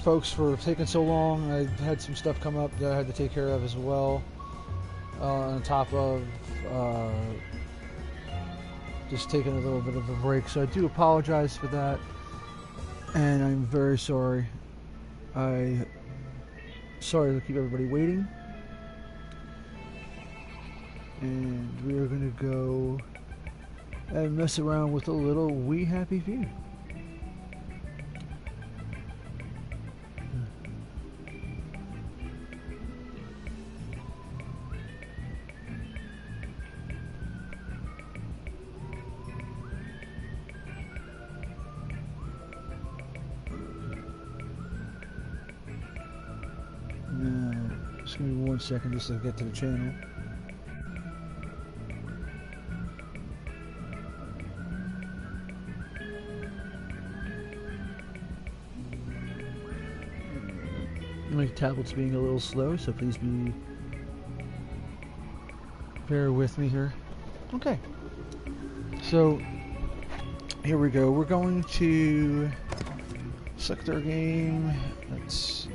folks for taking so long. I had some stuff come up that I had to take care of as well. On top of just taking a little bit of a break. So I do apologize for that. And I'm very sorry. Sorry to keep everybody waiting. And we are going to go and mess around with a little We Happy Few. Just give me 1 second just to get to the channel. My tablet's being a little slow, so please bear with me here. Okay. So here we go. We're going to select our game. Let's see.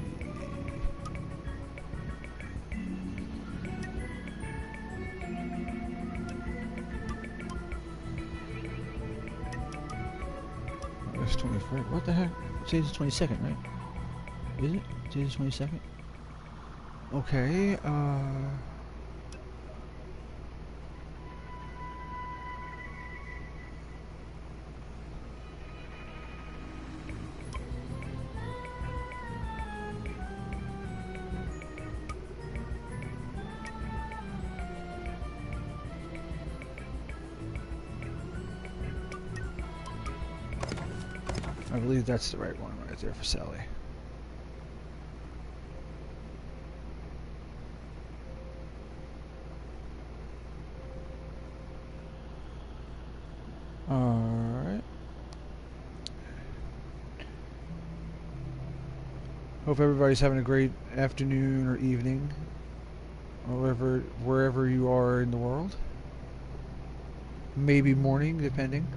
It's 24th. What the heck? Today's the 22nd, right? Is it? Today's the 22nd? Okay, I believe that's the right one right there for Sally. Alright. Hope everybody's having a great afternoon or evening, or wherever you are in the world. Maybe morning, depending.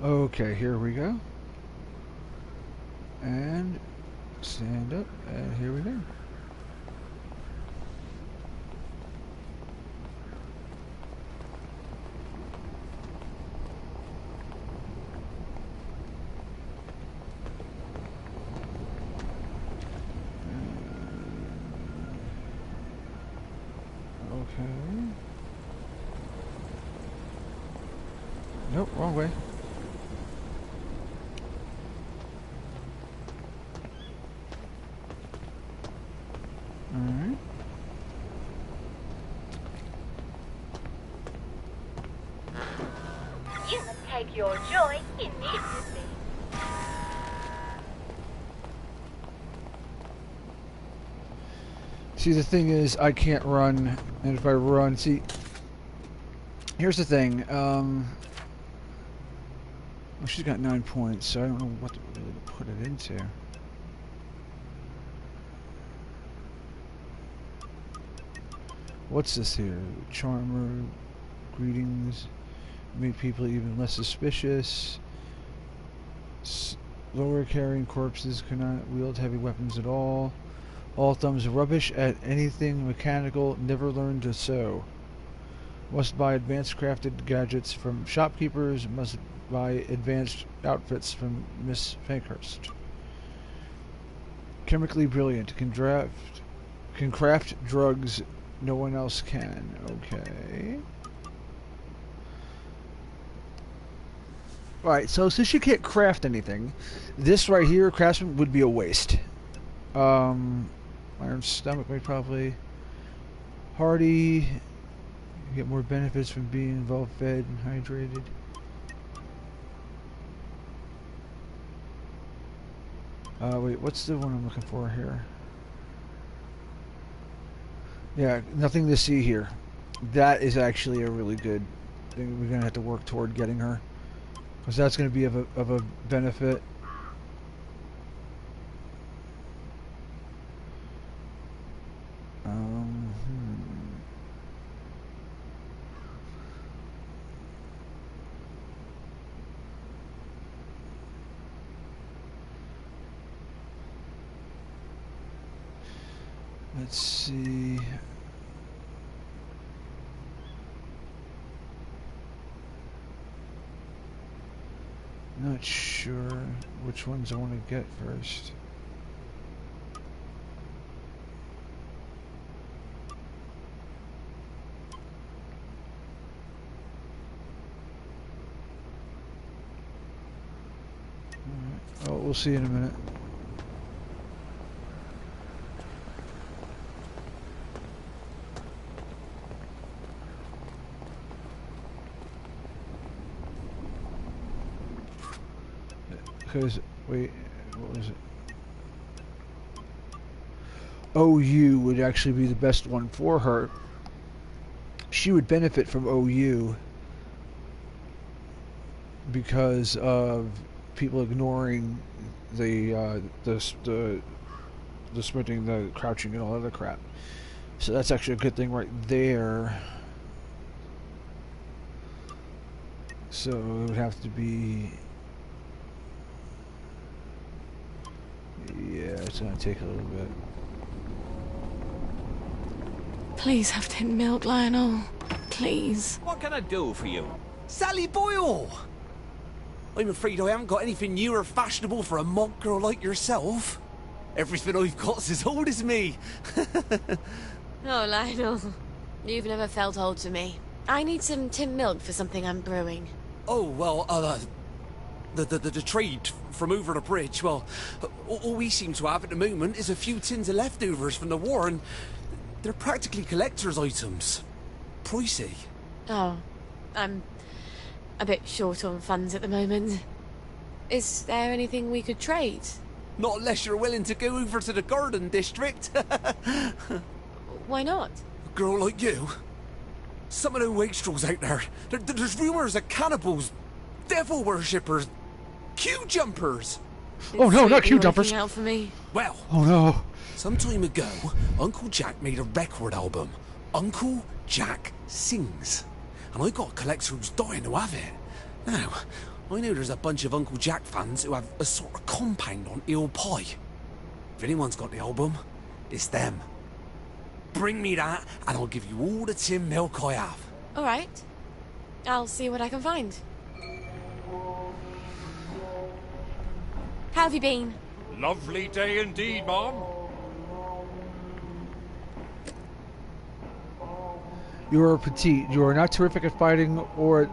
Okay, here we go. And stand up, and here we go. Okay. Nope, wrong way. Alright. You must take your joy immediately. See, the thing is, I can't run, and if I run, see, here's the thing, well, she's got 9 points, so I don't know what to really put it into. What's this here? Charmer, greetings, make people even less suspicious. Lower carrying corpses cannot wield heavy weapons at all. All thumbs rubbish at anything mechanical, never learn to sew. Must buy advanced crafted gadgets from shopkeepers, must buy advanced outfits from Miss Pankhurst. Chemically brilliant, can craft drugs no one else can. Okay. Alright, so since you can't craft anything, this right here, craftsman, would be a waste. Iron stomach may probably... Hardy... You get more benefits from being well fed and hydrated. Wait, what's the one I'm looking for here? Yeah, nothing to see here. That is actually a really good thing. We're gonna have to work toward getting her, because that's gonna be of a benefit. Let's see. Not sure which ones I want to get first. Alright. Oh, we'll see in a minute. Because, wait, what was it? OU would actually be the best one for her. She would benefit from OU because of people ignoring the sprinting, the crouching, and all other crap. So that's actually a good thing right there. So it would have to be... Yeah, it's gonna take a little bit. Please have tin milk, Lionel. Please. What can I do for you? Sally Boyle! I'm afraid I haven't got anything new or fashionable for a monk girl like yourself. Everything I've got's as old as me. Oh, Lionel. You've never felt old to me. I need some tin milk for something I'm brewing. Oh, well, the trade from over the bridge, well, all we seem to have at the moment is a few tins of leftovers from the war, and they're practically collector's items. Pricey. Oh, I'm a bit short on funds at the moment. Is there anything we could trade? Not unless you're willing to go over to the garden district. Why not? A girl like you? Some of the wastrels out there, there's rumours of cannibals, devil worshippers, queue jumpers. Oh no, not queue jumpers. Out for me. Well, oh no. Some time ago, Uncle Jack made a record album, Uncle Jack Sings, and I got a collector who's dying to have it. Now, I know there's a bunch of Uncle Jack fans who have a sort of compound on Eel Pie. If anyone's got the album, it's them. Bring me that, and I'll give you all the tin milk I have. All right. I'll see what I can find. How have you been? Lovely day indeed, Mom. You are petite. You are not terrific at fighting or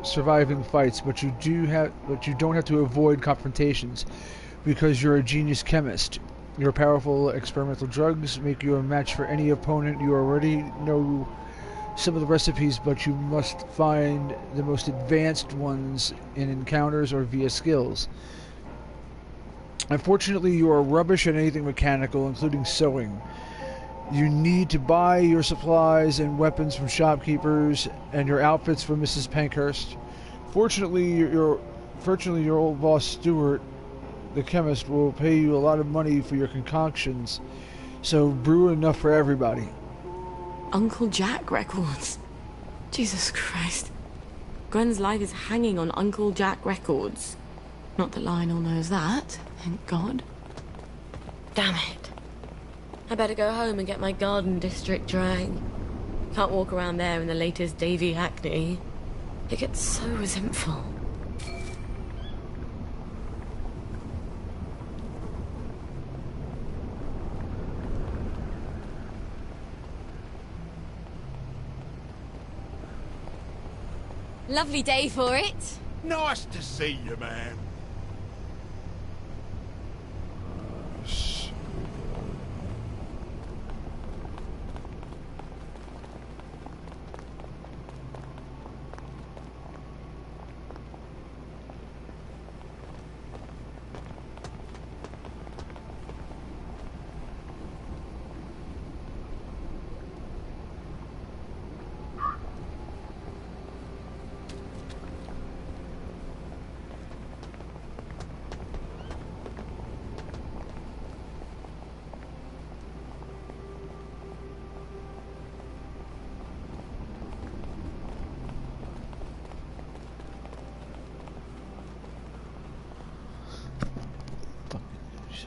surviving fights, but you don't have to avoid confrontations because you're a genius chemist. Your powerful experimental drugs make you a match for any opponent. You already know some of the recipes, but you must find the most advanced ones in encounters or via skills. Unfortunately, you are rubbish at anything mechanical, including sewing. You need to buy your supplies and weapons from shopkeepers and your outfits from Mrs. Pankhurst. Fortunately, your old boss Stuart, the chemist, will pay you a lot of money for your concoctions, so brew enough for everybody. Uncle Jack records. Jesus Christ. Gwen's life is hanging on Uncle Jack records. Not that Lionel knows that, thank God. Damn it. I better go home and get my garden district drag. Can't walk around there in the latest Davy Hackney. It gets so resentful. Lovely day for it. Nice to see you, man.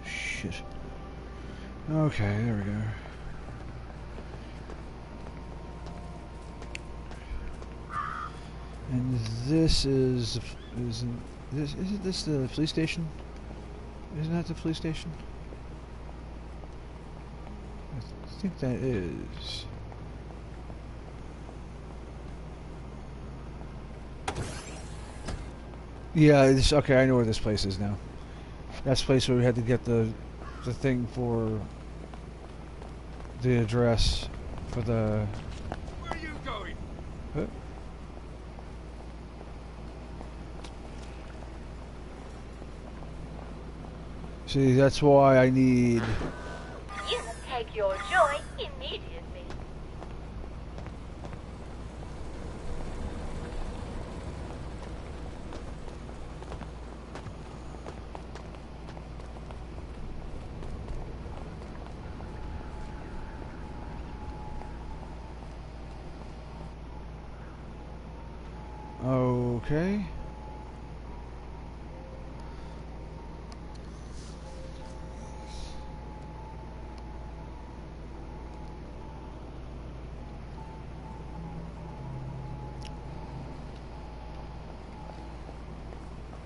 Shit. Okay, there we go. And this isn't this the police station? Isn't that the police station? I think that is. Yeah, okay, I know where this place is now. That's the place where we had to get the thing for the address for the... Where are you going? Huh? See, that's why I need... You must take your joy immediately. Okay.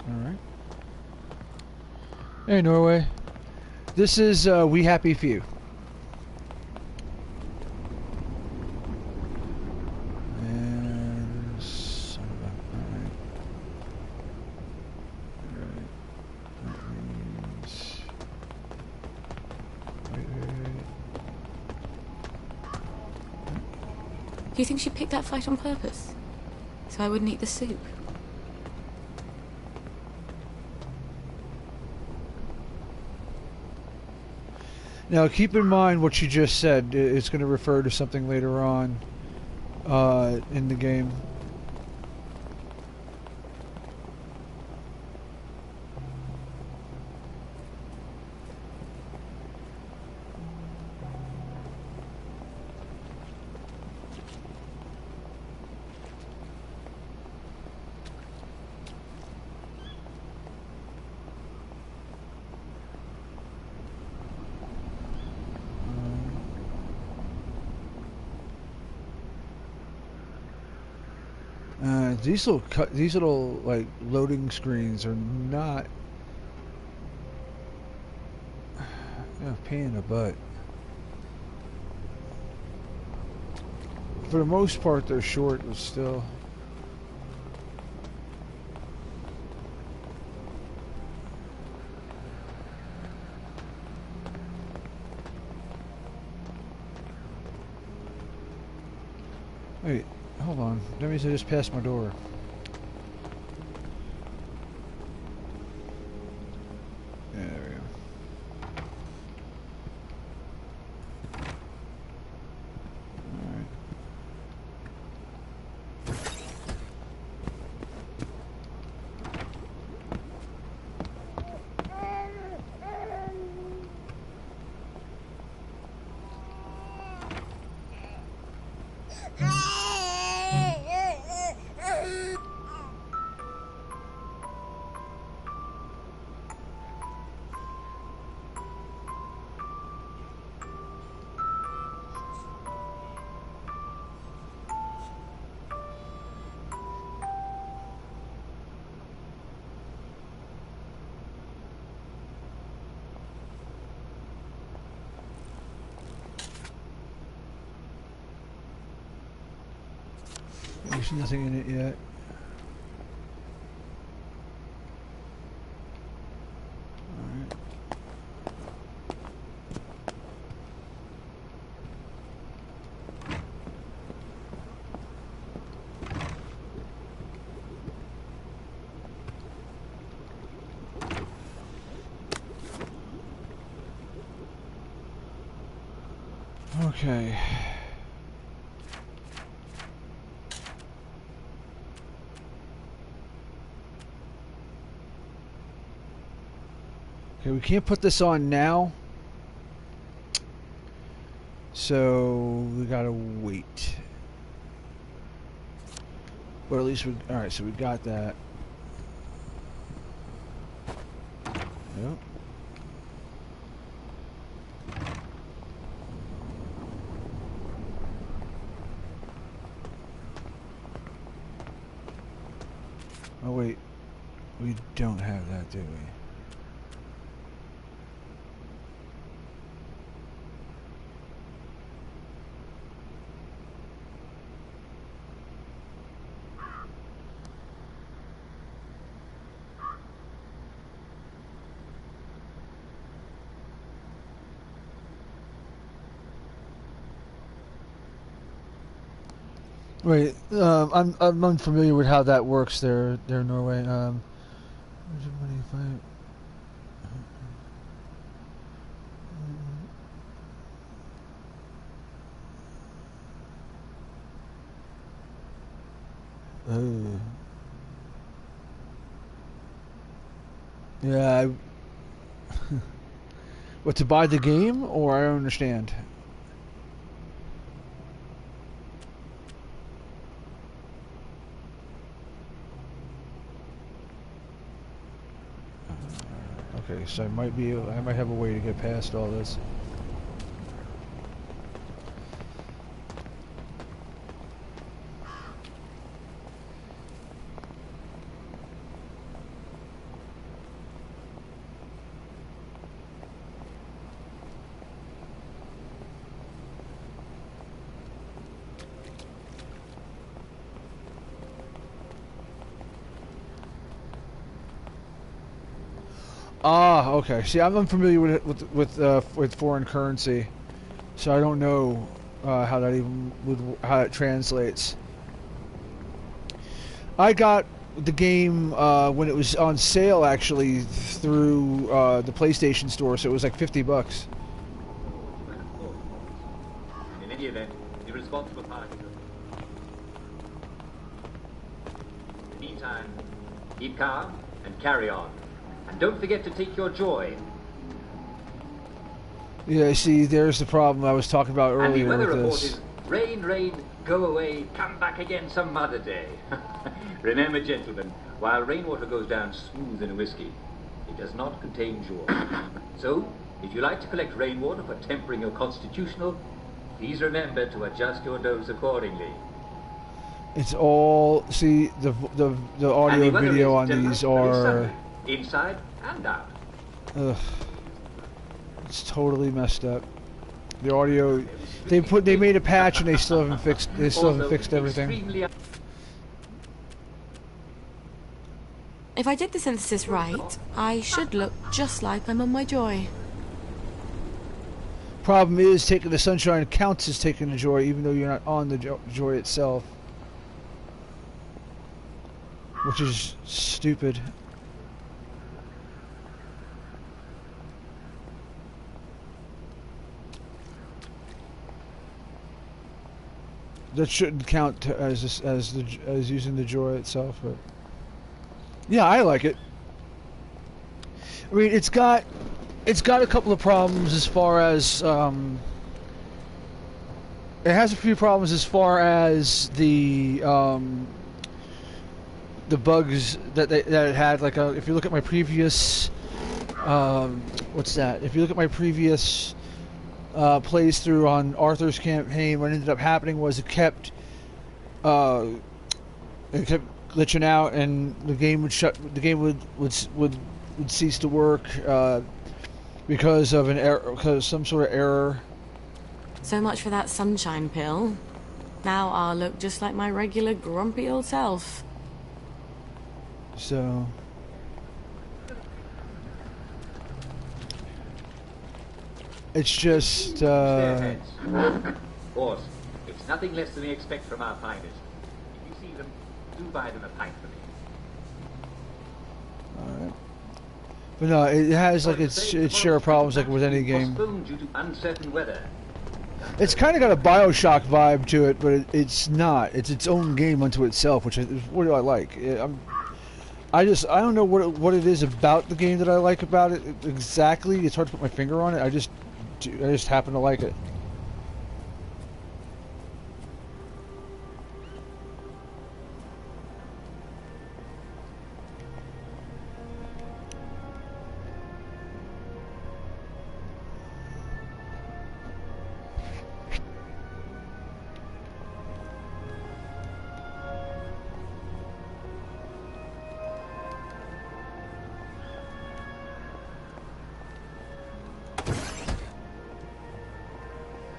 Alright. Hey, Norway. This is We Happy Few. And... son of a... Alright. Alright. That means... Wait. Do you think she picked that fight on purpose? So I wouldn't eat the soup? Now, keep in mind what you just said. It's going to refer to something later on in the game. These little like loading screens are not a pain in the butt. For the most part, they're short, but still. Wait, hold on. That means I just passed my door. Yeah, there we go. Alright. There's nothing in it yet. Alright. Okay. Okay, we can't put this on now. So we gotta wait. But at least we alright, so we got that. Yep. Oh wait, we don't have that, do we? Wait, I'm unfamiliar with how that works there in Norway. Where's your money if I... Yeah, what, to buy the game? Or I don't understand. Okay, so I might have a way to get past all this. Ah, okay. See, I'm unfamiliar with foreign currency, so I don't know how that translates. I got the game when it was on sale, actually, through the PlayStation Store, so it was like $50. In any event, the responsible party. In the meantime, keep calm and carry on. And don't forget to take your joy. Yeah, see, there's the problem I was talking about And the earlier weather with report this. is rain, rain, go away, come back again some other day. Remember, gentlemen, while rainwater goes down smooth in a whiskey, it does not contain joy. So, if you like to collect rainwater for tempering your constitutional, please remember to adjust your dose accordingly. It's all, see, the audio And the and weather video is on temperate, these very are, sunny, inside and out. ugh, it's totally messed up. The audio, they made a patch and they still haven't fixed everything. Extremely If I did the synthesis right, I should look just like I'm on my joy. Problem is, taking the sunshine counts as taking the joy, even though you're not on the joy itself, which is stupid. That shouldn't count as using the joy itself, but yeah, I like it. I mean, it's got a couple of problems as far as it has a few problems as far as the bugs that it had. Like, if you look at my previous what's that? If you look at my previous plays through on Arthur's campaign, what ended up happening was it kept glitching out, and the game would cease to work because of an error, because of some sort of error. So much for that sunshine pill. Now I'll look just like my regular grumpy old self. So it's just Of course, it's nothing less than we expect from our finest. If you see them, do buy them a pint for me. alright. But no, it has like its share of problems like with any game. Postponed due to uncertain weather. It's kind of got a Bioshock vibe to it, but it's not. It's its own game unto itself, which is what do I like. I don't know what it is about the game that I like about it exactly. It's hard to put my finger on it. I just happen to like it.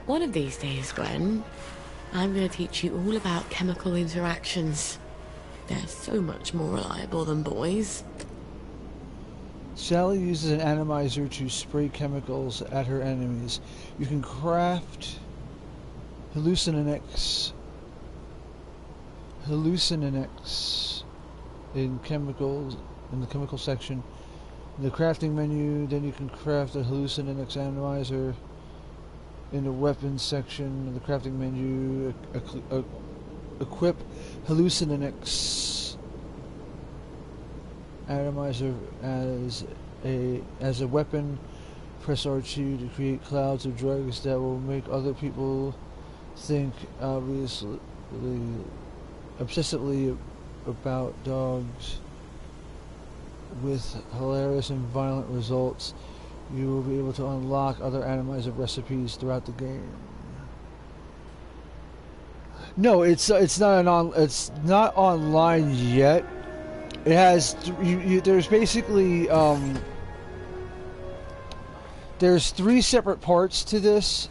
One of these days, Gwen, I'm going to teach you all about chemical interactions. They're so much more reliable than boys. Sally uses an atomizer to spray chemicals at her enemies. You can craft hallucinogenics in the chemical section. In the crafting menu, then you can craft a hallucinogenics atomizer. In the weapons section of the crafting menu, equip hallucinogenics atomizer as a weapon. Press R2 to create clouds of drugs that will make other people think obsessively about dogs, with hilarious and violent results. You will be able to unlock other atomizer recipes throughout the game. No, it's not online yet. It has there's basically there's 3 separate parts to this.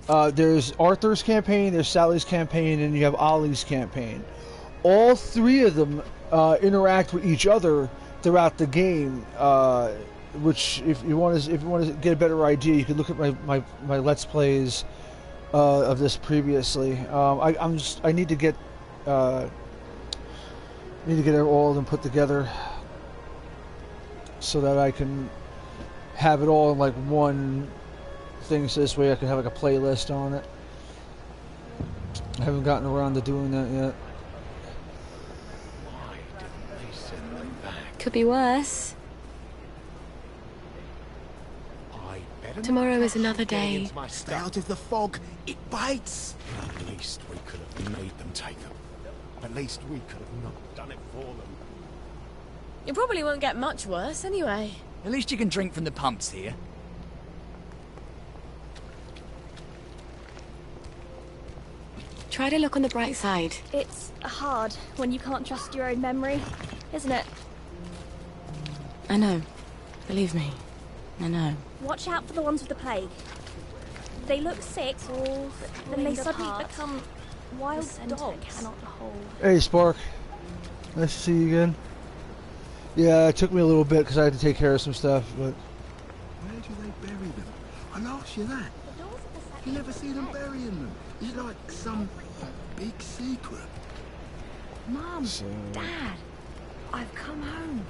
There's Arthur's campaign, there's Sally's campaign, and you have Ollie's campaign. All 3 of them interact with each other throughout the game, which if you want to get a better idea, you can look at my Let's Plays of this previously. I need to get all of them put together so that I can have it all in like one thing, so this way I can have like a playlist on it. I haven't gotten around to doing that yet. Could be worse. Tomorrow is another day. Stay out of the fog. It bites. At least we could have made them take them. At least we could have not done it for them. It probably won't get much worse anyway. At least you can drink from the pumps here. Try to look on the bright side. It's hard when you can't trust your own memory, isn't it? I know. Believe me. I know. Watch out for the ones with the plague. They look sick, then they suddenly become wild dogs. Hey, Spark. Nice to see you again. Yeah, it took me a little bit because I had to take care of some stuff, but... Where do they bury them? I'll ask you that. You never see them burying them. It's like some big secret. Mum, Dad, I've come home.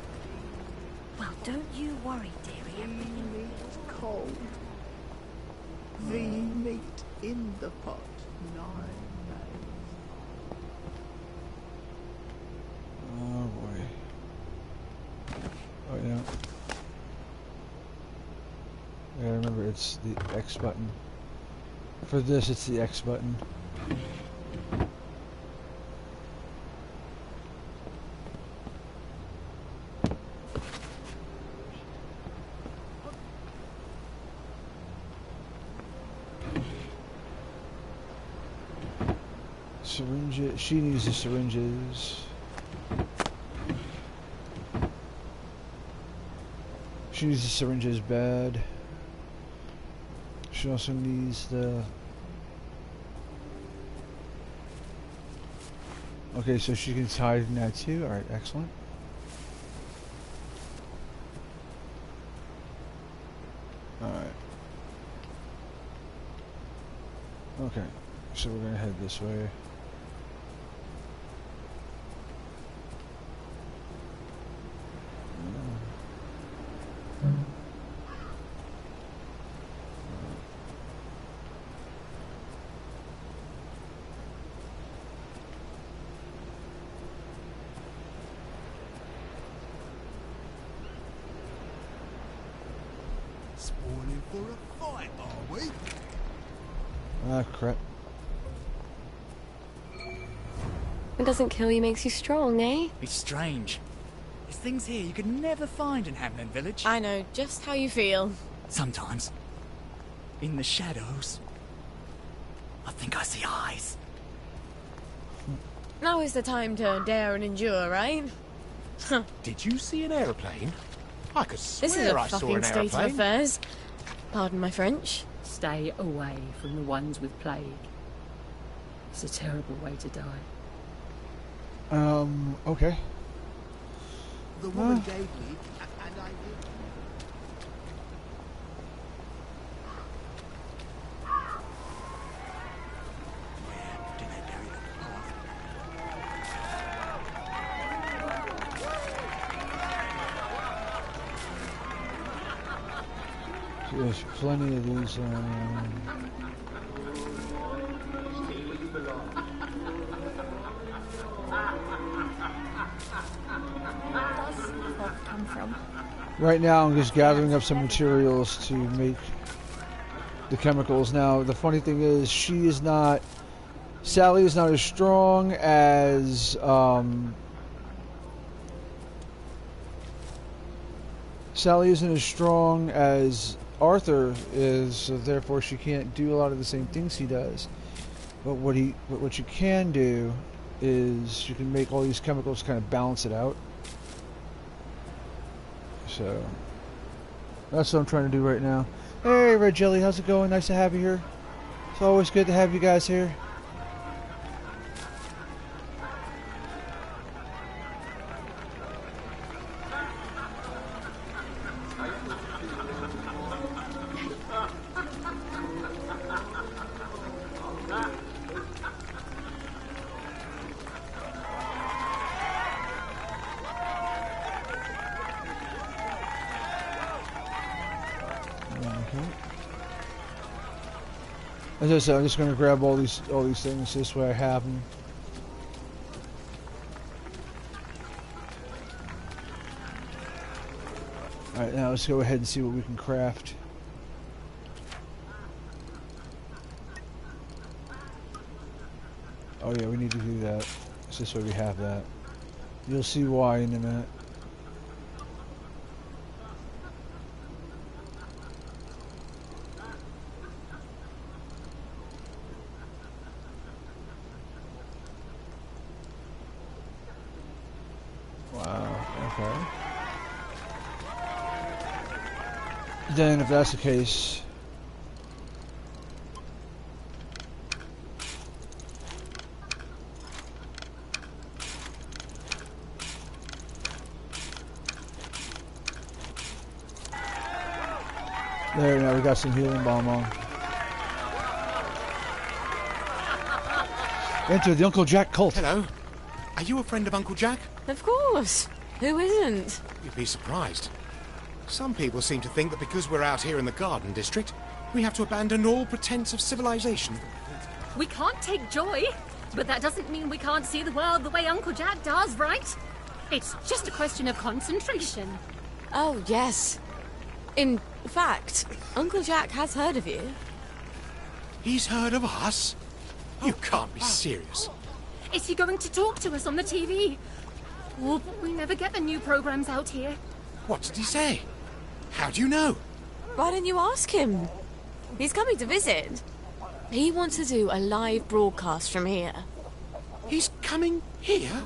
Well, don't you worry, dearie. Everything is cold. The meat in the pot. 9 days. Oh boy. Oh yeah. I gotta remember it's the X button. For this, it's the X button. Syringe. She needs the syringes. She needs the syringes bad. She also needs the Okay, so she can hide in that too. Alright, excellent. Alright. Okay, so we're gonna head this way. Spawning for a fight, are we? Ah, crap. It doesn't kill you, makes you strong, eh? It's strange. There's things here you could never find in Hamlin Village. I know just how you feel. Sometimes, in the shadows, I think I see eyes. Now is the time to dare and endure, right? Did you see an aeroplane? I could swear This is a I saw fucking an state of aeroplane. affairs. Pardon my French. Stay away from the ones with plague. It's a terrible way to die. Okay. The woman gave me, and I did. There's plenty of these. Come from? Right now, I'm just gathering up some materials to make the chemicals. Now, the funny thing is, Sally is not as strong as Sally isn't as strong as Arthur is, so therefore she can't do a lot of the same things he does. But what you can do is you can make all these chemicals kind of balance it out. So that's what I'm trying to do right now. Hey, Red Jelly, how's it going? Nice to have you here. It's always good to have you guys here. As I said, I'm just going to grab all these things this way I have them. Alright, now let's go ahead and see what we can craft. Oh yeah, we need to do that. It's this way we have that. You'll see why in a minute. Then, if that's the case, there, now we got some healing balm on. Enter the Uncle Jack cult. Hello. Are you a friend of Uncle Jack? Of course. Who isn't? You'd be surprised. Some people seem to think that because we're out here in the Garden District, we have to abandon all pretense of civilization. We can't take joy, but that doesn't mean we can't see the world the way Uncle Jack does, right? It's just a question of concentration. Oh, yes. In fact, Uncle Jack has heard of you. He's heard of us? You can't be serious. Is he going to talk to us on the TV? Oh, but we never get the new programs out here. What did he say? How do you know? Why don't you ask him? He's coming to visit. He wants to do a live broadcast from here. He's coming here?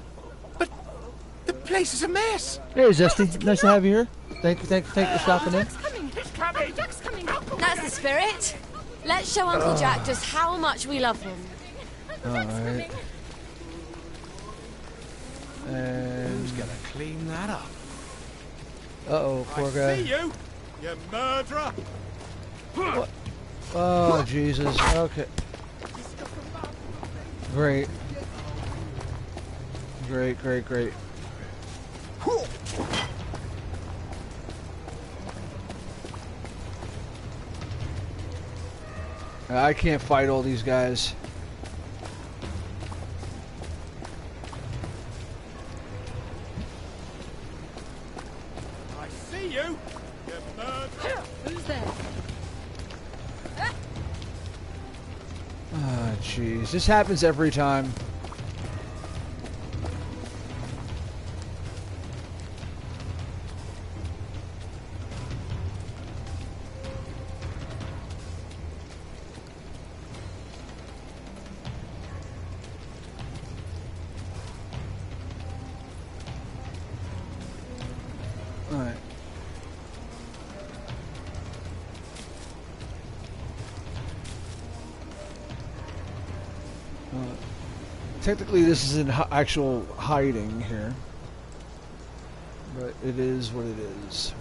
But the place is a mess. Hey, Zesty. Nice to have you here. Thank you for stopping in. Jack's coming. That's the spirit. Let's show Uncle Jack just how much we love him. Alright. And who's gonna clean that up? uh-oh, poor guy. I see you, you murderer! What? Oh, Jesus. Okay. Great. Great, great, great. I can't fight all these guys. I see you, you murderer! Who's there? Ah, jeez. This happens every time. Alright. Technically, this is an actual hiding here, but it is what it is.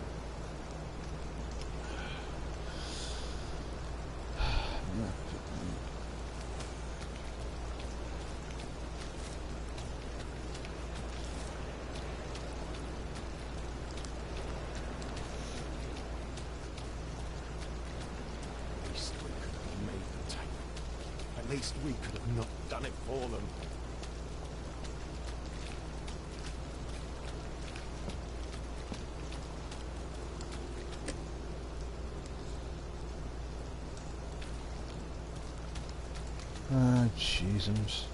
At least we could have not done it for them. Ah, Jesus.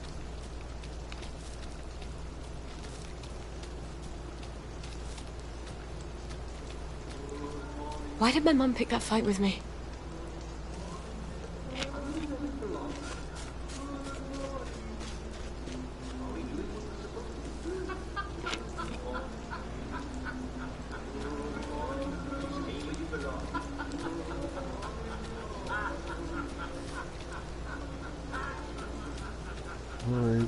Why did my mum pick that fight with me? Right.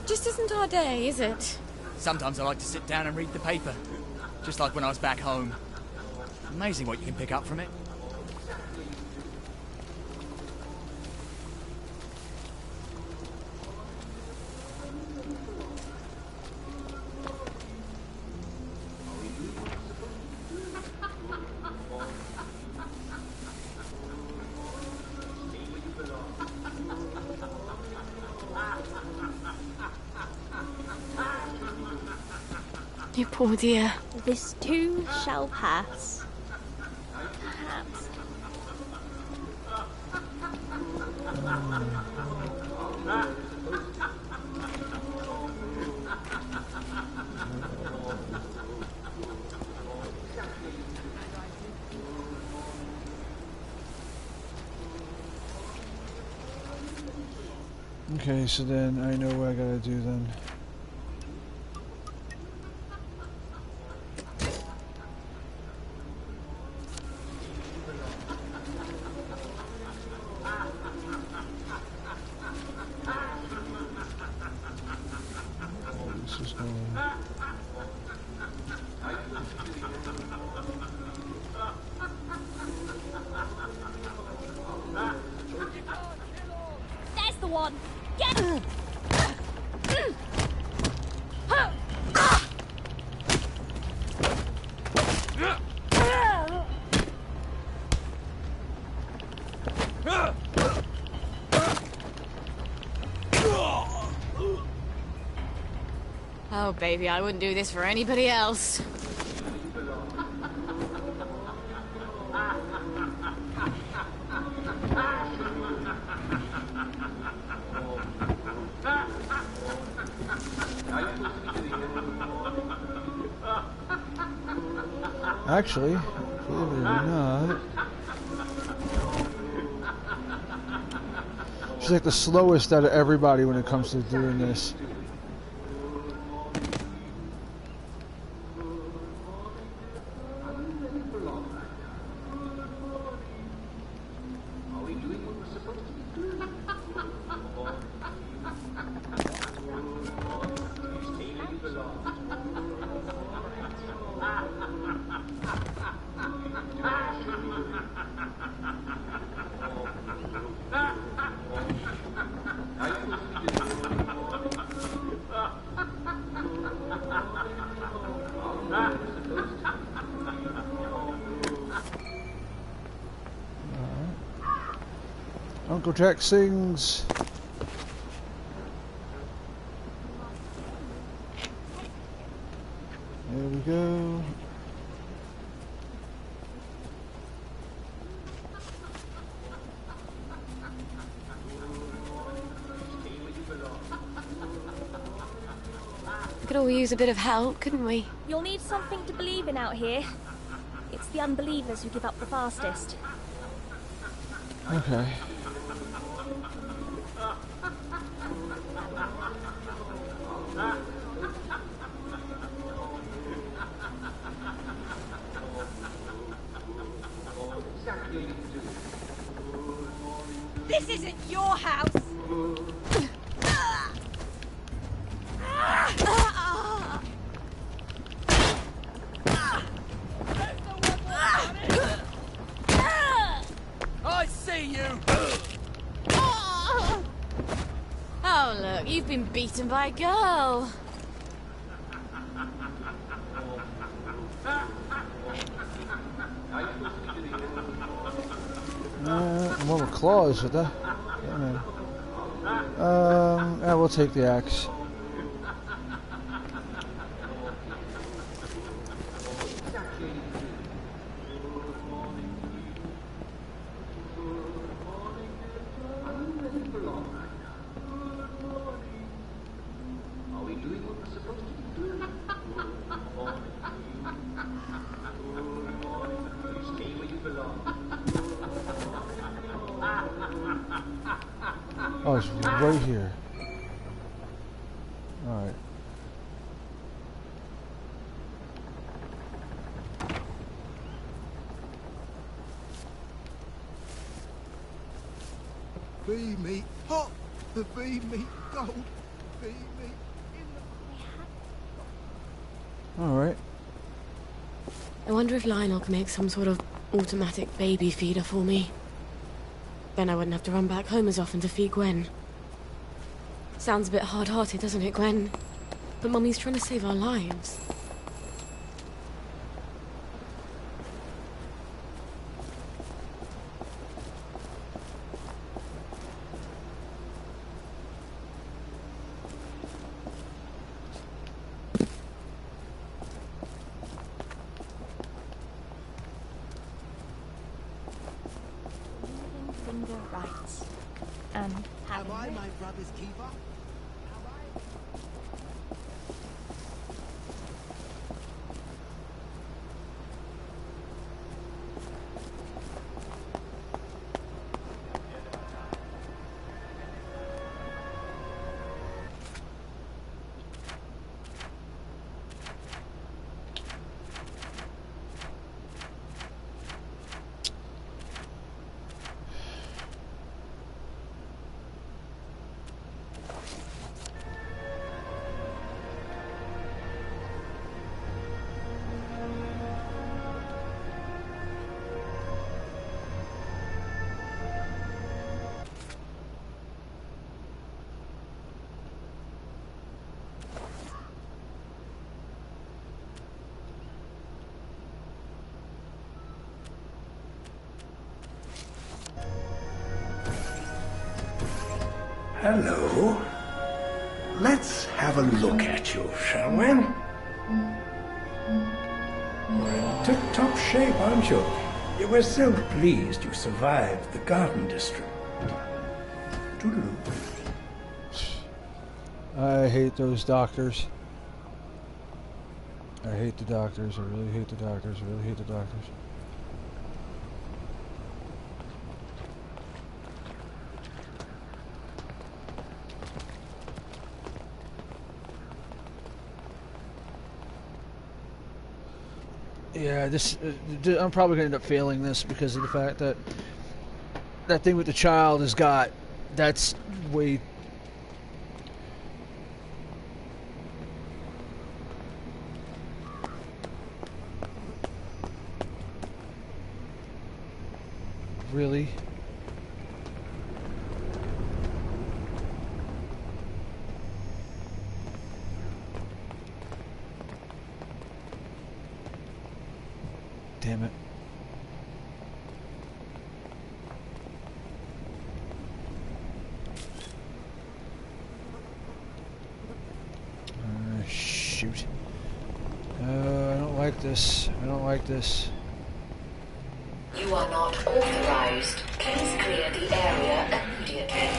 Just isn't our day, is it? Sometimes I like to sit down and read the paper. Just like when I was back home. Amazing what you can pick up from it. You poor dear. This too shall pass. Perhaps. Okay, so then I know what I gotta do then. This is going. There's the one. Get him. Oh, baby, I wouldn't do this for anybody else. Actually, believe it or not, she's like the slowest out of everybody when it comes to doing this. Uncle Jack sings. There we go. We could all use a bit of help, couldn't we? You'll need something to believe in out here. It's the unbelievers who give up the fastest. Okay. This isn't your house! I see you! Oh, look, you've been beaten by a girl. More with claws, should I? Yeah, we'll take the axe. Oh, it's right here. Alright. Bee meat hot, the bee meat gold, bee meat in the... Alright. I wonder if Lionel can make some sort of automatic baby feeder for me. Then I wouldn't have to run back home as often to feed Gwen. Sounds a bit hard-hearted, doesn't it, Gwen? But Mummy's trying to save our lives. Finger right. And Am I my brother's keeper? Hello. Let's have a look at you, shall we? You're in tip-top shape, aren't you? You were so pleased you survived the garden district. Toodaloo. I hate those doctors. I hate the doctors. I really hate the doctors. I really hate the doctors. Yeah, this I'm probably going to end up failing this because of the fact that that thing with the child has got that's way. really? Damn it. Shoot. I don't like this. I don't like this. You are not authorized. Please clear the area immediately.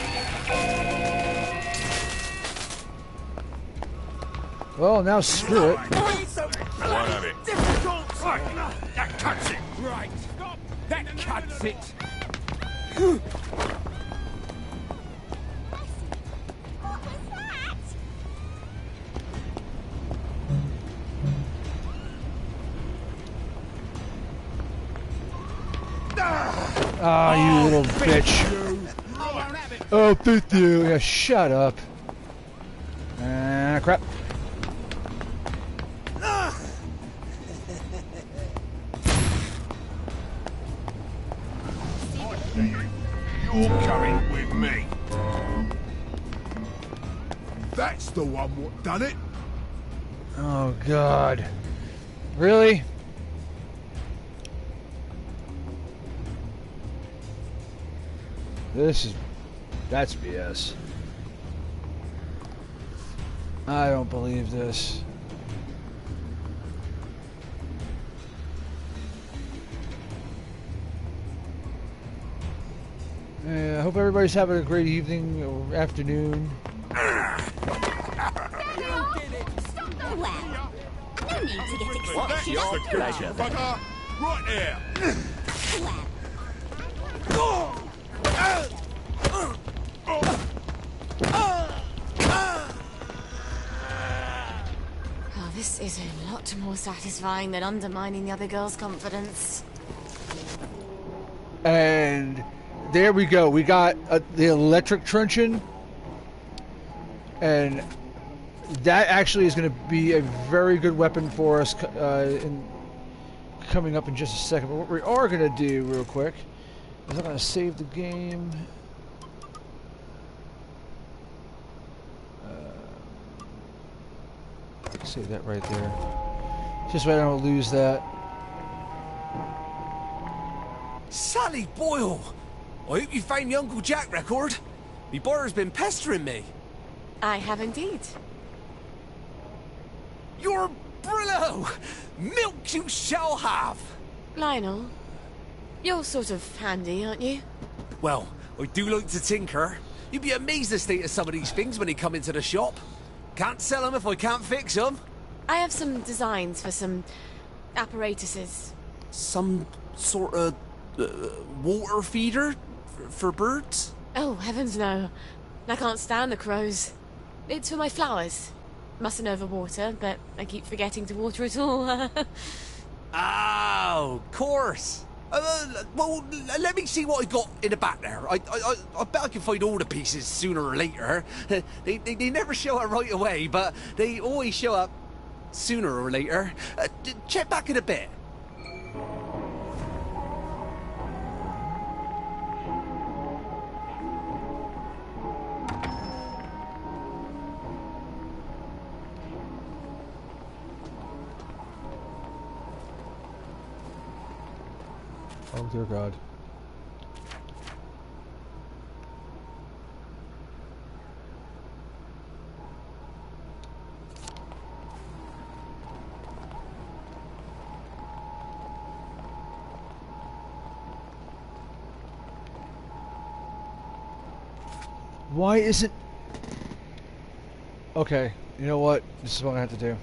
Well, now screw it. What of it? Difficult! Right, that cuts it! Right, stop! That cuts it! Ah, you little bitch. Oh, thank you. Yeah, shut up. Crap. You're coming with me. That's the one what done it. Oh, God. Really? That's BS. I don't believe this. I hope everybody's having a great evening or afternoon. Well, no need to get excited. Your pleasure. Bugger, right here. Oh, this is a lot more satisfying than undermining the other girl's confidence. And there we go. We got the electric truncheon. And that actually is going to be a very good weapon for us coming up in just a second. But what we are going to do real quick is I'm going to save the game. Save that right there. Just so I don't lose that. Sally Boyle! I hope you found the Uncle Jack record. Me brother's been pestering me. I have indeed. You're Brillo! Milk you shall have! Lionel, you're sort of handy, aren't you? Well, I do like to tinker. You'd be amazed at the state of some of these things when they come into the shop. Can't sell them if I can't fix them. I have some designs for some apparatuses. Some sort of water feeder for birds? Oh, heavens no. I can't stand the crows. It's for my flowers. Mustn't overwater, but I keep forgetting to water it all. Oh, of course. Well, let me see what I got in the back there. I bet I can find all the pieces sooner or later. They never show up right away, but they always show up sooner or later. Check back in a bit. Oh dear God. Why isn't... Okay, you know what? This is what I have to do.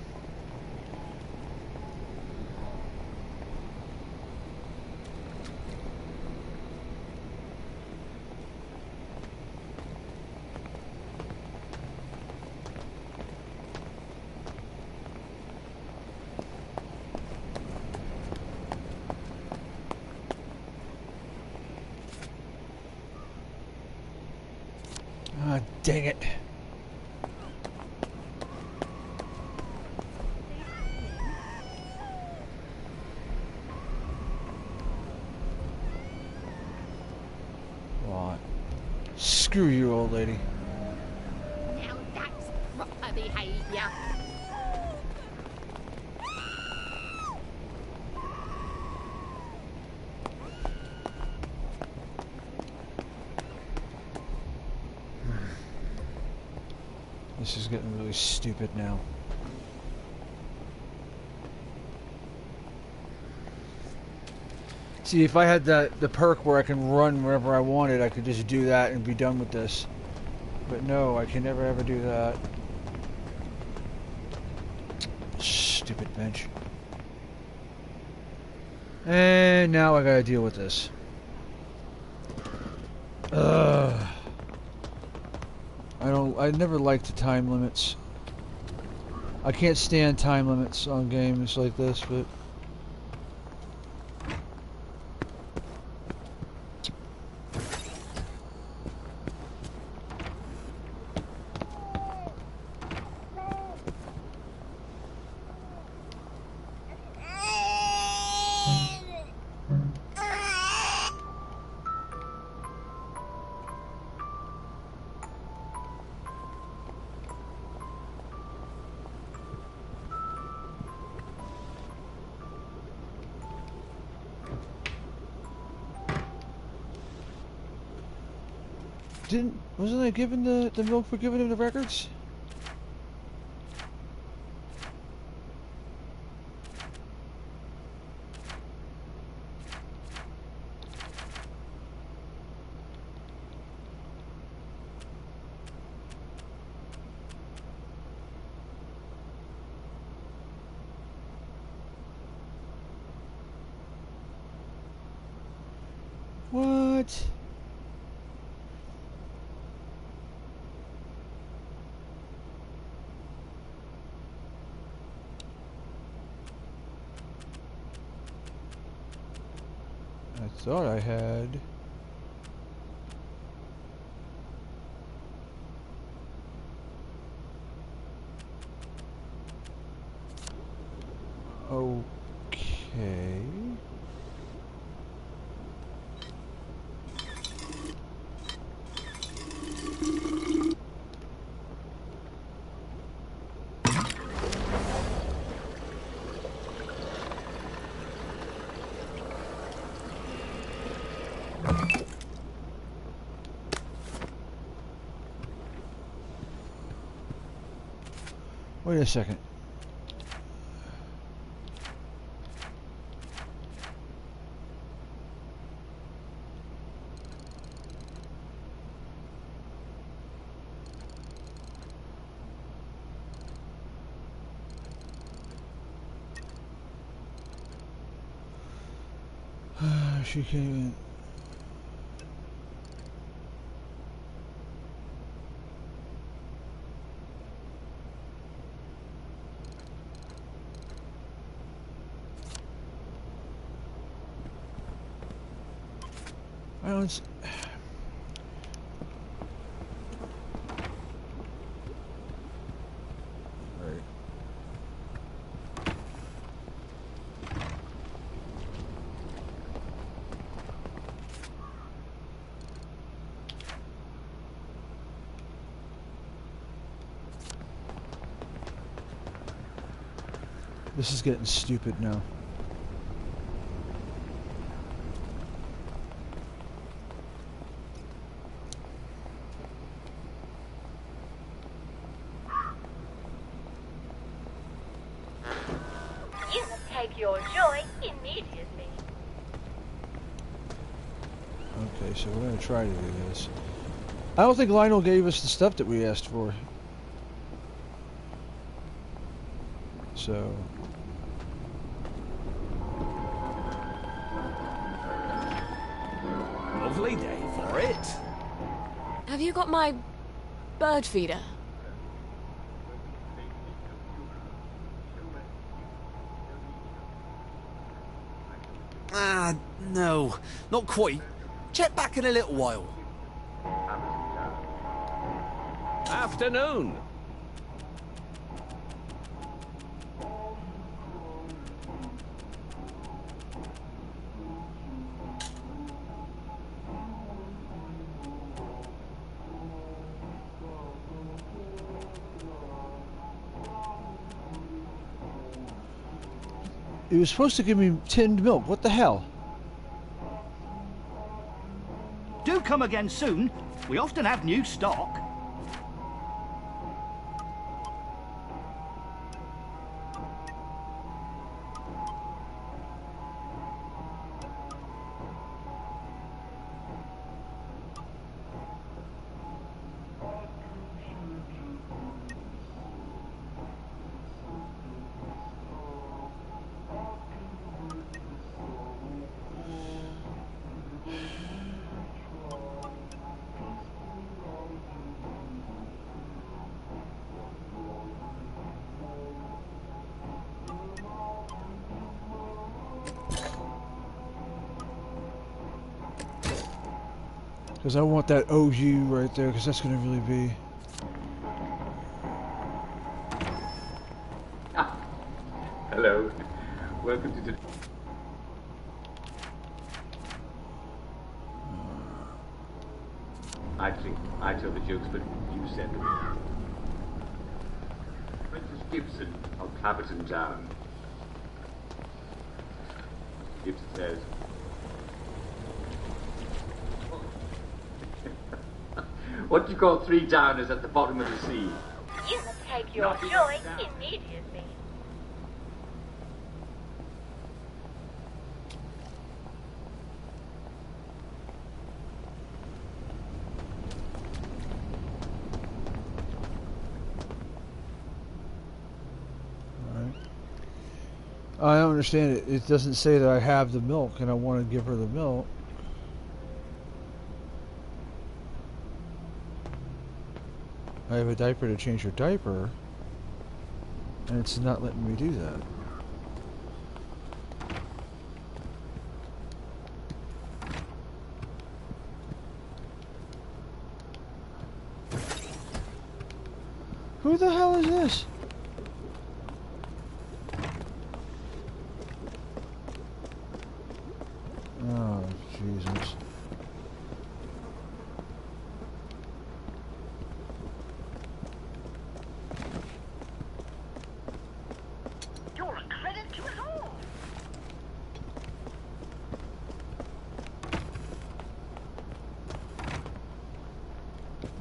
Ah, dang it. Screw you, old lady. Now that's proper behaviour. This is getting really stupid now. See, if I had the perk where I can run wherever I wanted, I could just do that and be done with this. But no, I can never ever do that. Stupid bench. And now I gotta deal with this. Ugh. I never liked the time limits. I can't stand time limits on games like this, but wasn't I given the milk for giving him the records? What? I thought I had. Okay. Wait a second. She can't even. I don't. Right. This is getting stupid now. You take your joy immediately. Okay, so we're gonna try to do this. I don't think Lionel gave us the stuff that we asked for. So. Lovely day for it. Have you got my bird feeder? No, not quite. Check back in a little while. Afternoon. It was supposed to give me tinned milk. What the hell? Do come again soon. We often have new stock. Because I want that OU right there, because that's going to really be... Hello. Welcome to the... Actually, I tell the jokes, but you send them. Princess Gibson of Clapperton Town. Gibson says... What do you call 3 downers at the bottom of the sea? You must take your joy immediately. I don't understand it. It doesn't say that I have the milk and I want to give her the milk. I have a diaper to change her diaper, and it's not letting me do that. Who the hell is this? Oh, Jesus. You're a credit to us all.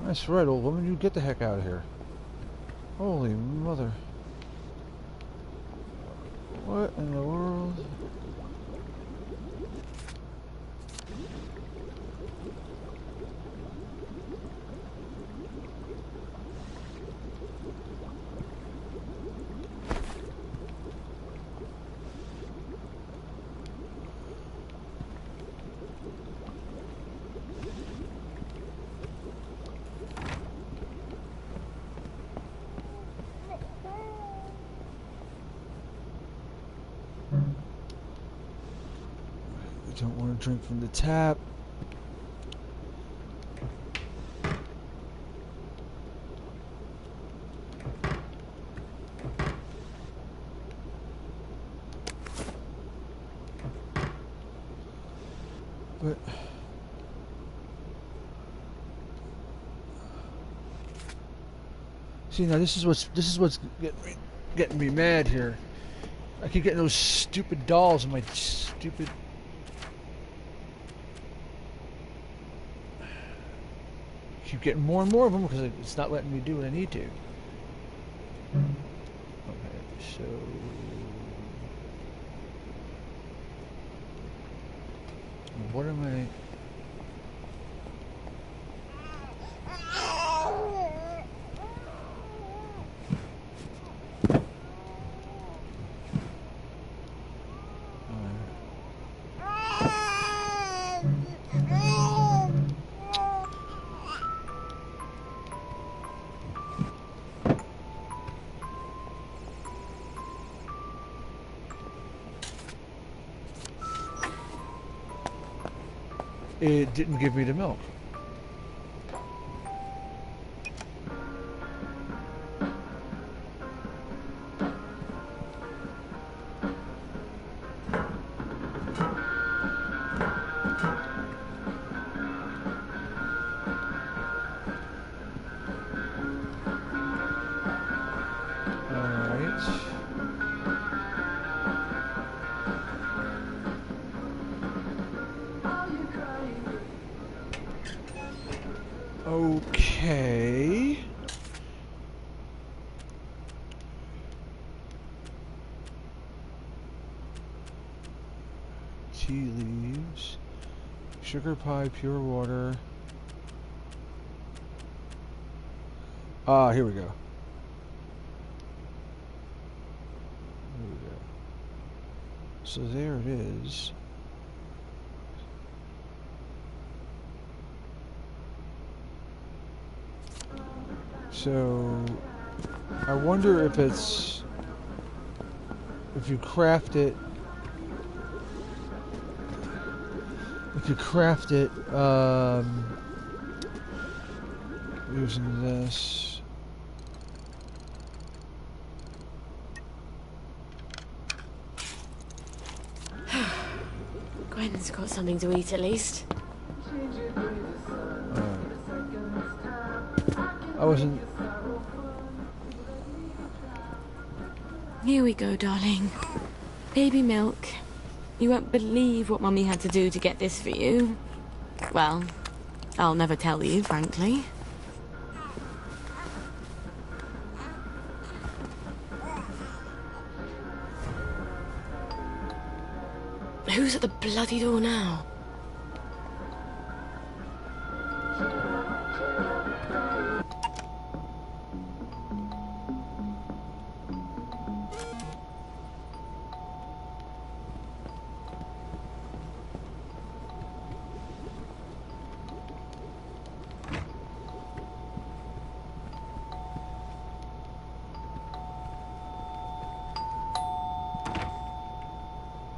That's right, old woman. You get the heck out of here. Holy mother. What in the world? Don't want to drink from the tap. But see, now this is what's getting me mad here. I keep getting those stupid dolls in my stupid. Keep getting more and more of them because it's not letting me do what I need to. Okay, so what am I? It didn't give me the milk. Okay. Tea leaves. Sugar pie, pure water. Ah, here we go. Here we go. So there it is. So I wonder if it's if you craft it using this. Gwen's got something to eat at least. I wasn't. Here we go, darling. Baby milk. You won't believe what Mummy had to do to get this for you. Well, I'll never tell you, frankly. Who's at the bloody door now?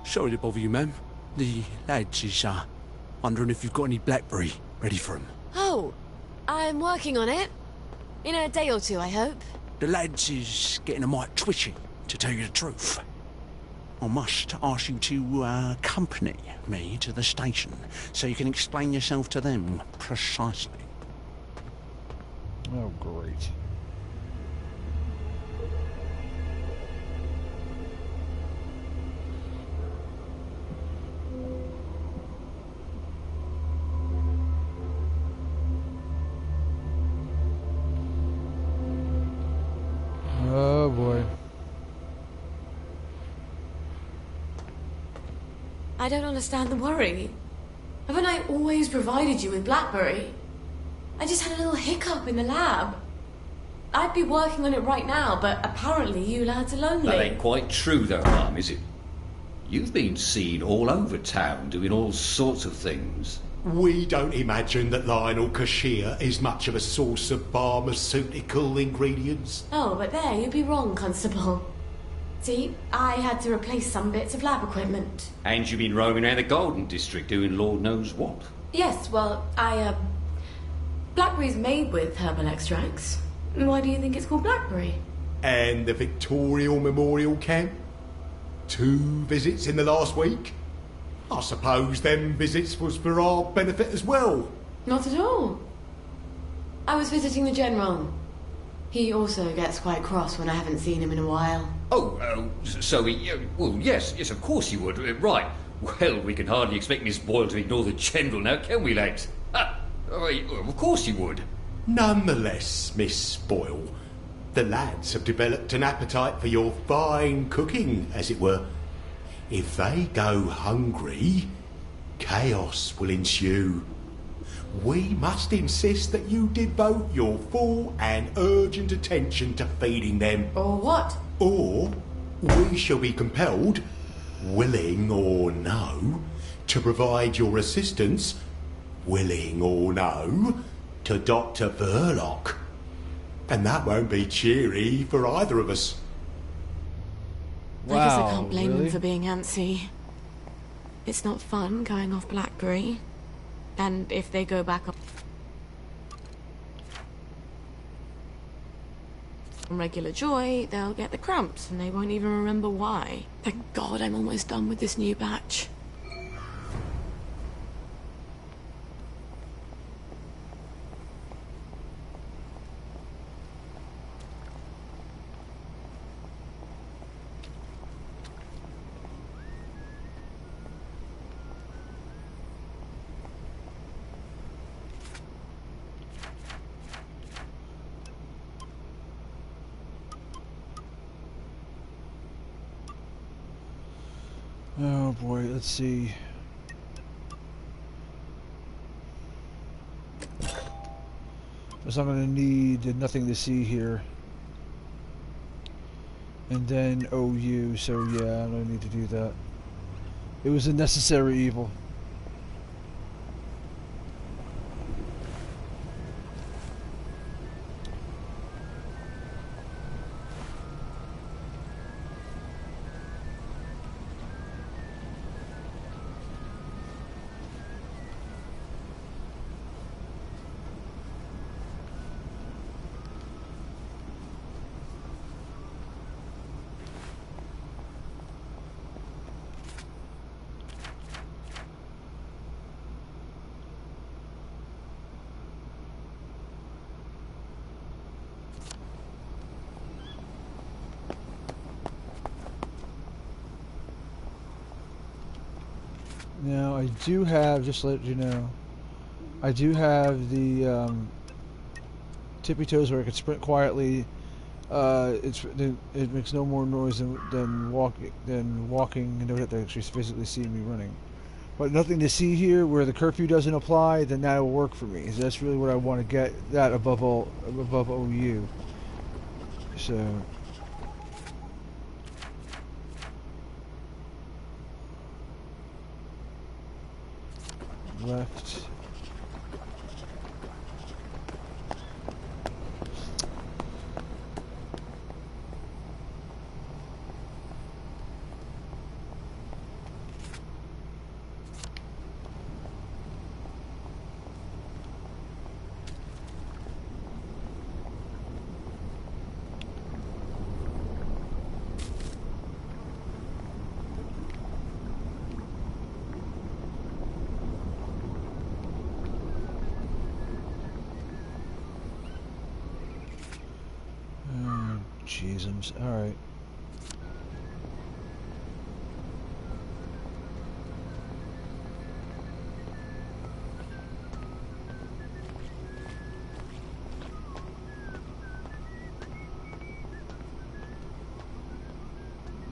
Sorry to bother you, ma'am. The lads is, wondering if you've got any blackberry ready for 'em. Oh, I'm working on it. In a day or two, I hope. The lads is getting a mite twitchy, to tell you the truth. I must ask you to accompany me to the station so you can explain yourself to them precisely. Oh, great. Oh boy. I don't understand the worry. Haven't I always provided you with blackberry? I just had a little hiccup in the lab. I'd be working on it right now, but apparently you lads are lonely. That ain't quite true though, Mum, is it? You've been seen all over town doing all sorts of things. We don't imagine that Lionel Cashier is much of a source of pharmaceutical ingredients. Oh, but there, you'd be wrong, Constable. See, I had to replace some bits of lab equipment. And you've been roaming around the Golden District doing Lord knows what. Yes, well, blackberry's made with herbal extracts. Why do you think it's called blackberry? And the Victorial Memorial Camp? 2 visits in the last week? I suppose them visits was for our benefit as well. Not at all. I was visiting the General. He also gets quite cross when I haven't seen him in a while. Oh, so he... well, yes, of course he would. Right. Well, we can hardly expect Miss Boyle to ignore the General now, can we, lads? Of course he would. Nonetheless, Miss Boyle, the lads have developed an appetite for your fine cooking, as it were. If they go hungry, chaos will ensue. We must insist that you devote your full and urgent attention to feeding them. Or what? Or we shall be compelled, willing or no, to provide your assistance, willing or no, to Dr. Verloc. And that won't be cheery for either of us. I guess I can't blame them for being antsy. It's not fun going off blackberry. And if they go back on regular joy, they'll get the cramps and they won't even remember why. Thank God I'm almost done with this new batch. Oh boy, let's see. So I'm going to need nothing to see here. And then OU, so yeah, I don't need to do that. It was a necessary evil. Now I do have, just to let you know, I do have the tippy toes where I can sprint quietly. It makes no more noise than walking, and don't have to actually physically see me running. But nothing to see here where the curfew doesn't apply, then that will work for me. So that's really what I want to get, that above all, above OU. So. Left. Jeezums. Alright.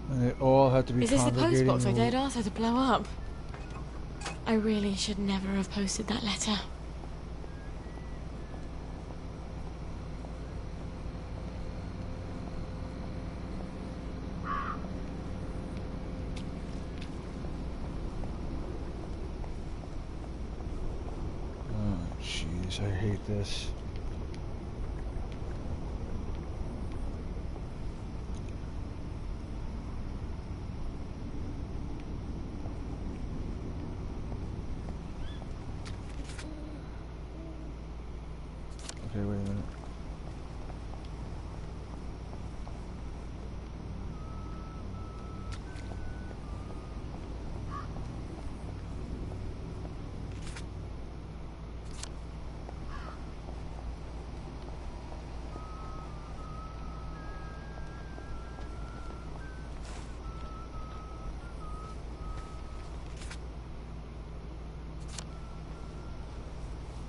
And they all have to be Is this the congregating. postbox I dared Arthur to blow up? I really should never have posted that letter. Jeez, I hate this. Okay, wait a minute.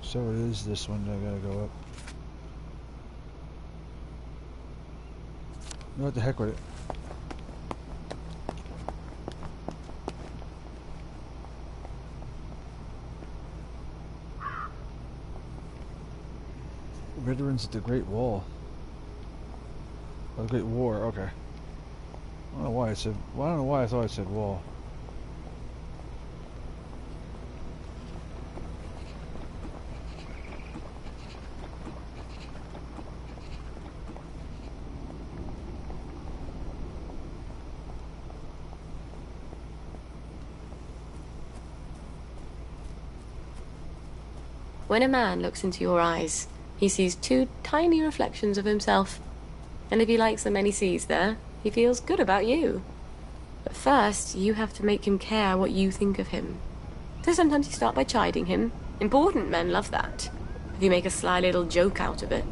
So it is this one that I gotta go up. You know what the heck with it? Veterans at the Great Wall. Oh, the Great War, okay. I don't know why I said, well, I don't know why I thought I said wall. When a man looks into your eyes, he sees two tiny reflections of himself. And if he likes the men he sees there, he feels good about you. But first, you have to make him care what you think of him. So sometimes you start by chiding him. Important men love that. If you make a sly little joke out of it.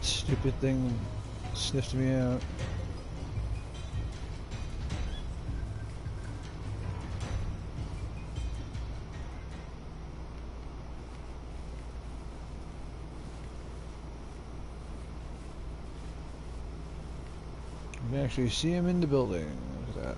that stupid thing sniffed me out. You can actually see him in the building. Look at that.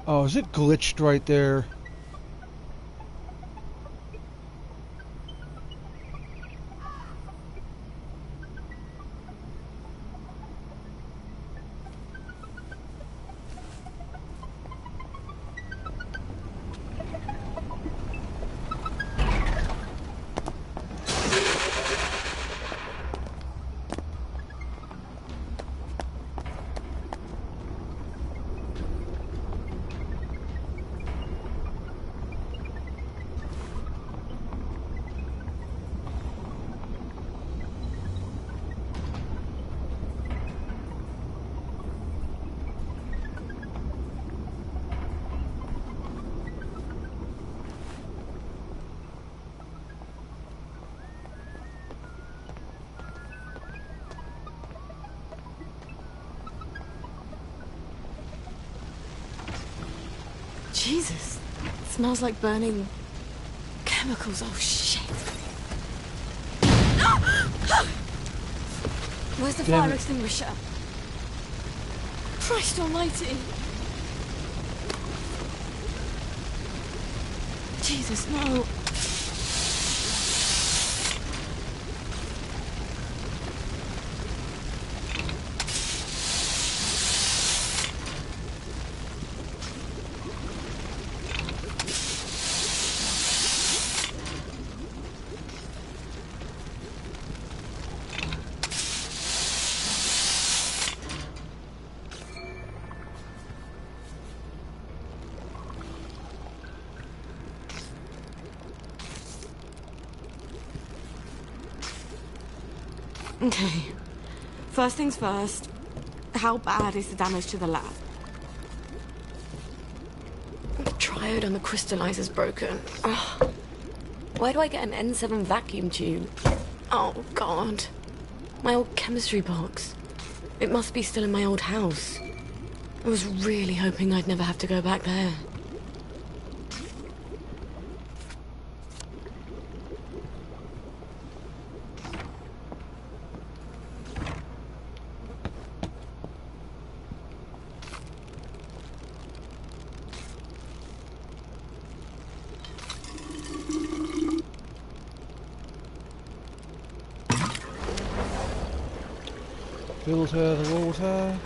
Oh, is it glitched right there? Jesus, it smells like burning chemicals. Oh, shit. Where's the fire extinguisher? Christ almighty. Jesus, no. Okay. First things first, how bad is the damage to the lab? The triode on the crystallizer's broken. Ugh. Why do I get an N7 vacuum tube? Oh, God. My old chemistry box. It must be still in my old house. I was really hoping I'd never have to go back there. Filter the water.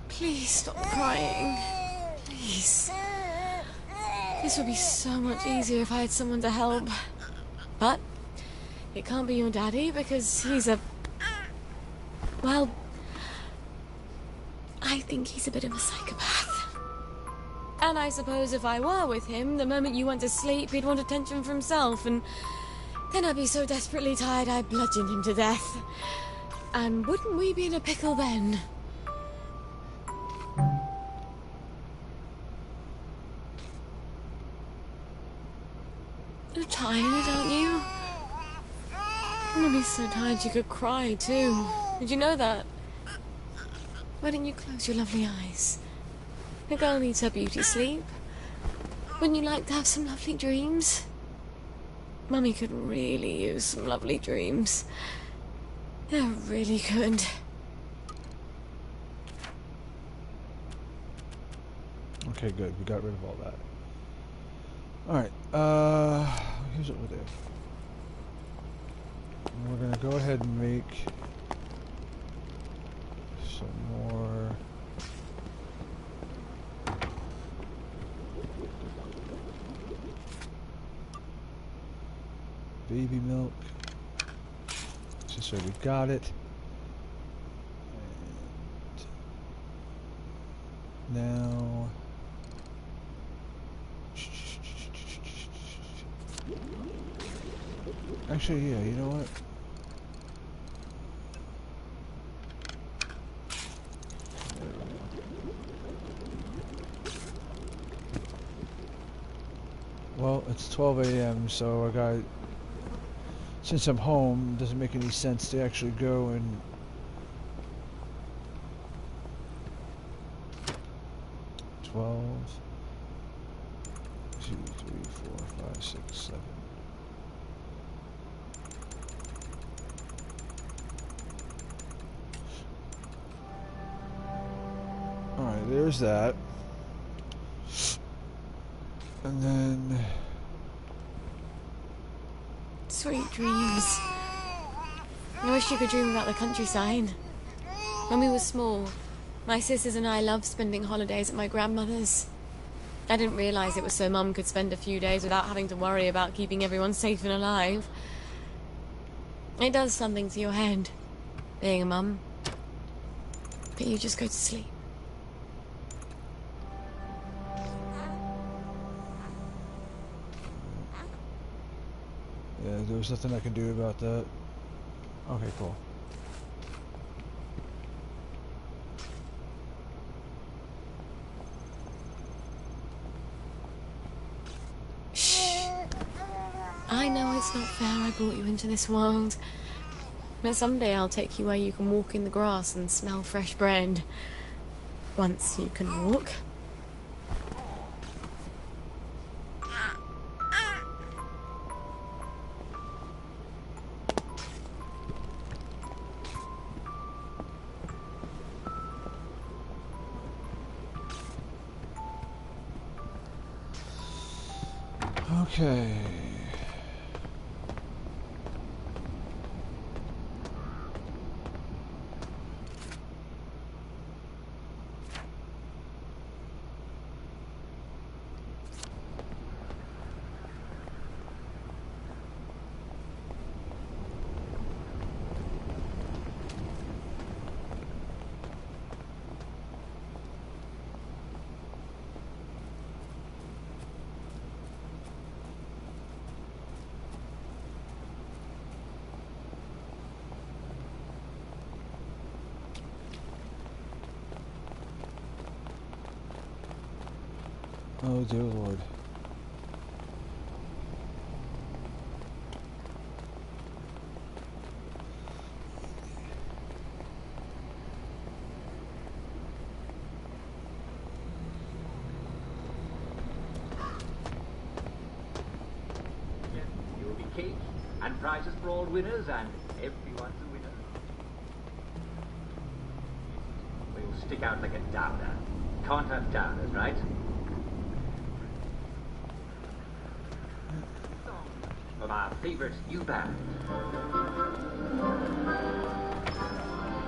Please stop crying. Please. This would be so much easier if I had someone to help. But it can't be your daddy because he's a... Well, I think he's a bit of a psychopath. And I suppose if I were with him, the moment you went to sleep, he'd want attention for himself, and then I'd be so desperately tired I'd bludgeon him to death. And wouldn't we be in a pickle then? You're tired, aren't you? Mummy's so tired you could cry, too. Did you know that? Why didn't you close your lovely eyes? A girl needs her beauty sleep. Wouldn't you like to have some lovely dreams? Mummy could really use some lovely dreams. Yeah, really could. Okay, good. We got rid of all that. Alright, here's what we'll do. We're gonna go ahead and make some more baby milk. So we got it. And now actually, yeah, you know what? Well, it's 12 a.m., so I got, since I'm home, it doesn't make any sense to actually go and Two, 3, 4, 5, 6, 7. Alright, there's that. And then Sweet dreams. I wish you could dream about the countryside. When we were small, my sisters and I loved spending holidays at my grandmother's. I didn't realise it was so Mum could spend a few days without having to worry about keeping everyone safe and alive. It does something to your head, being a mum. But you just go to sleep. yeah, there was nothing I can do about that. Okay, cool. I know it's not fair I brought you into this world, but someday I'll take you where you can walk in the grass and smell fresh bread. Once you can walk. Okay. Oh dear Lord. There will be cake and prizes for all winners, and everyone's a winner. We'll stick out like a downer. Can't have downers, right? Of our favorite new band.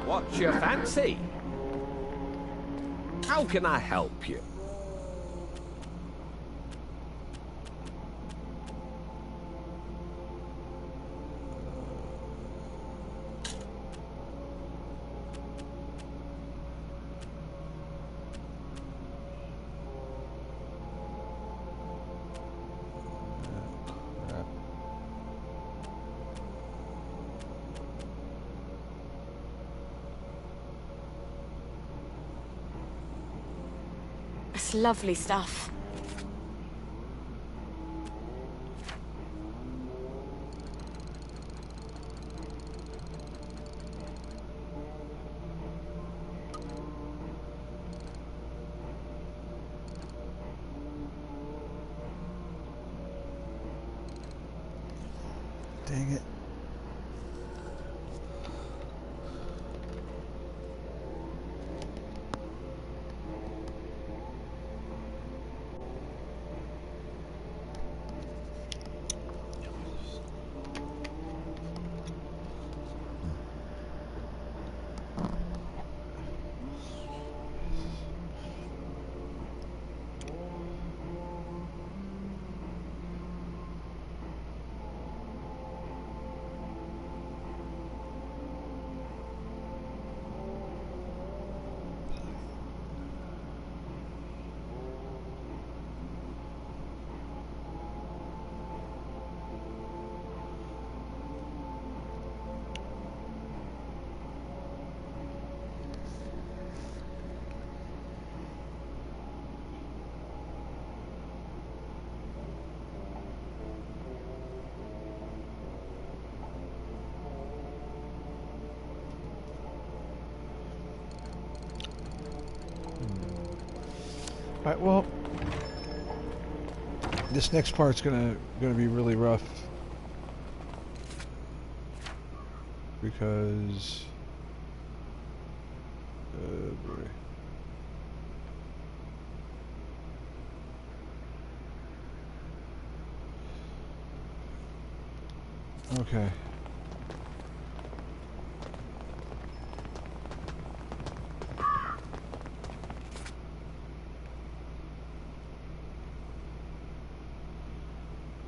What's your fancy? How can I help you? It's lovely stuff. Dang it. Alright, well, this next part's gonna be really rough because boy. Okay.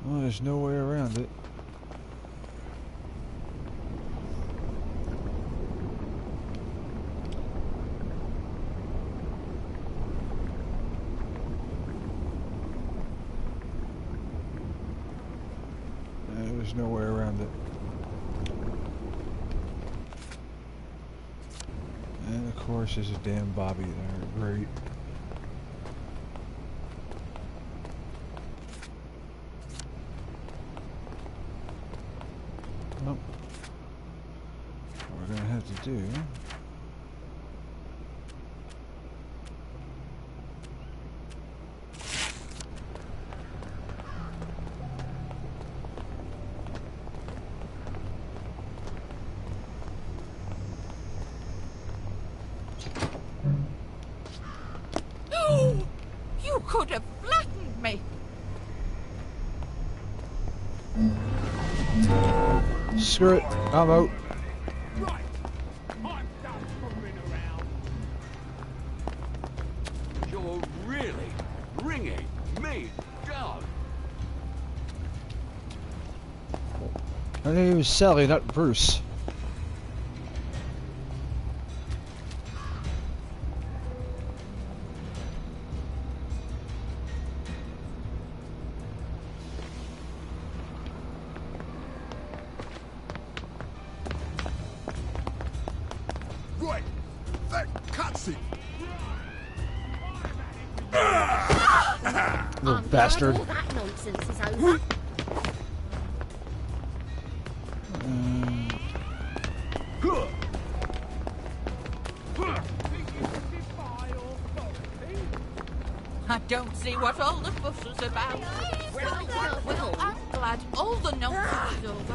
Well, there's no way around it. There's no way around it. And of course there's a damn Bobby there. Great. Well, what we're gonna have to do No! You could have flattened me. screw it, I'm out. Right. I'm done fooling around. You're really bringing me down. Her name is Sally, not Bruce. Right. That cutscene. Little bastard. All that nonsense is over. I don't see what all the fuss is about. Well, I'm glad all the nonsense is over.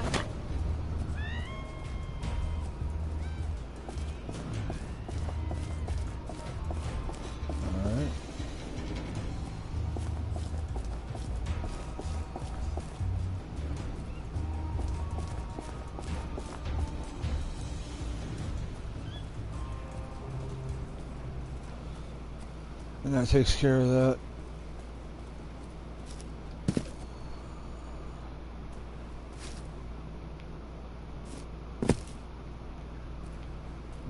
Alright. And that takes care of that.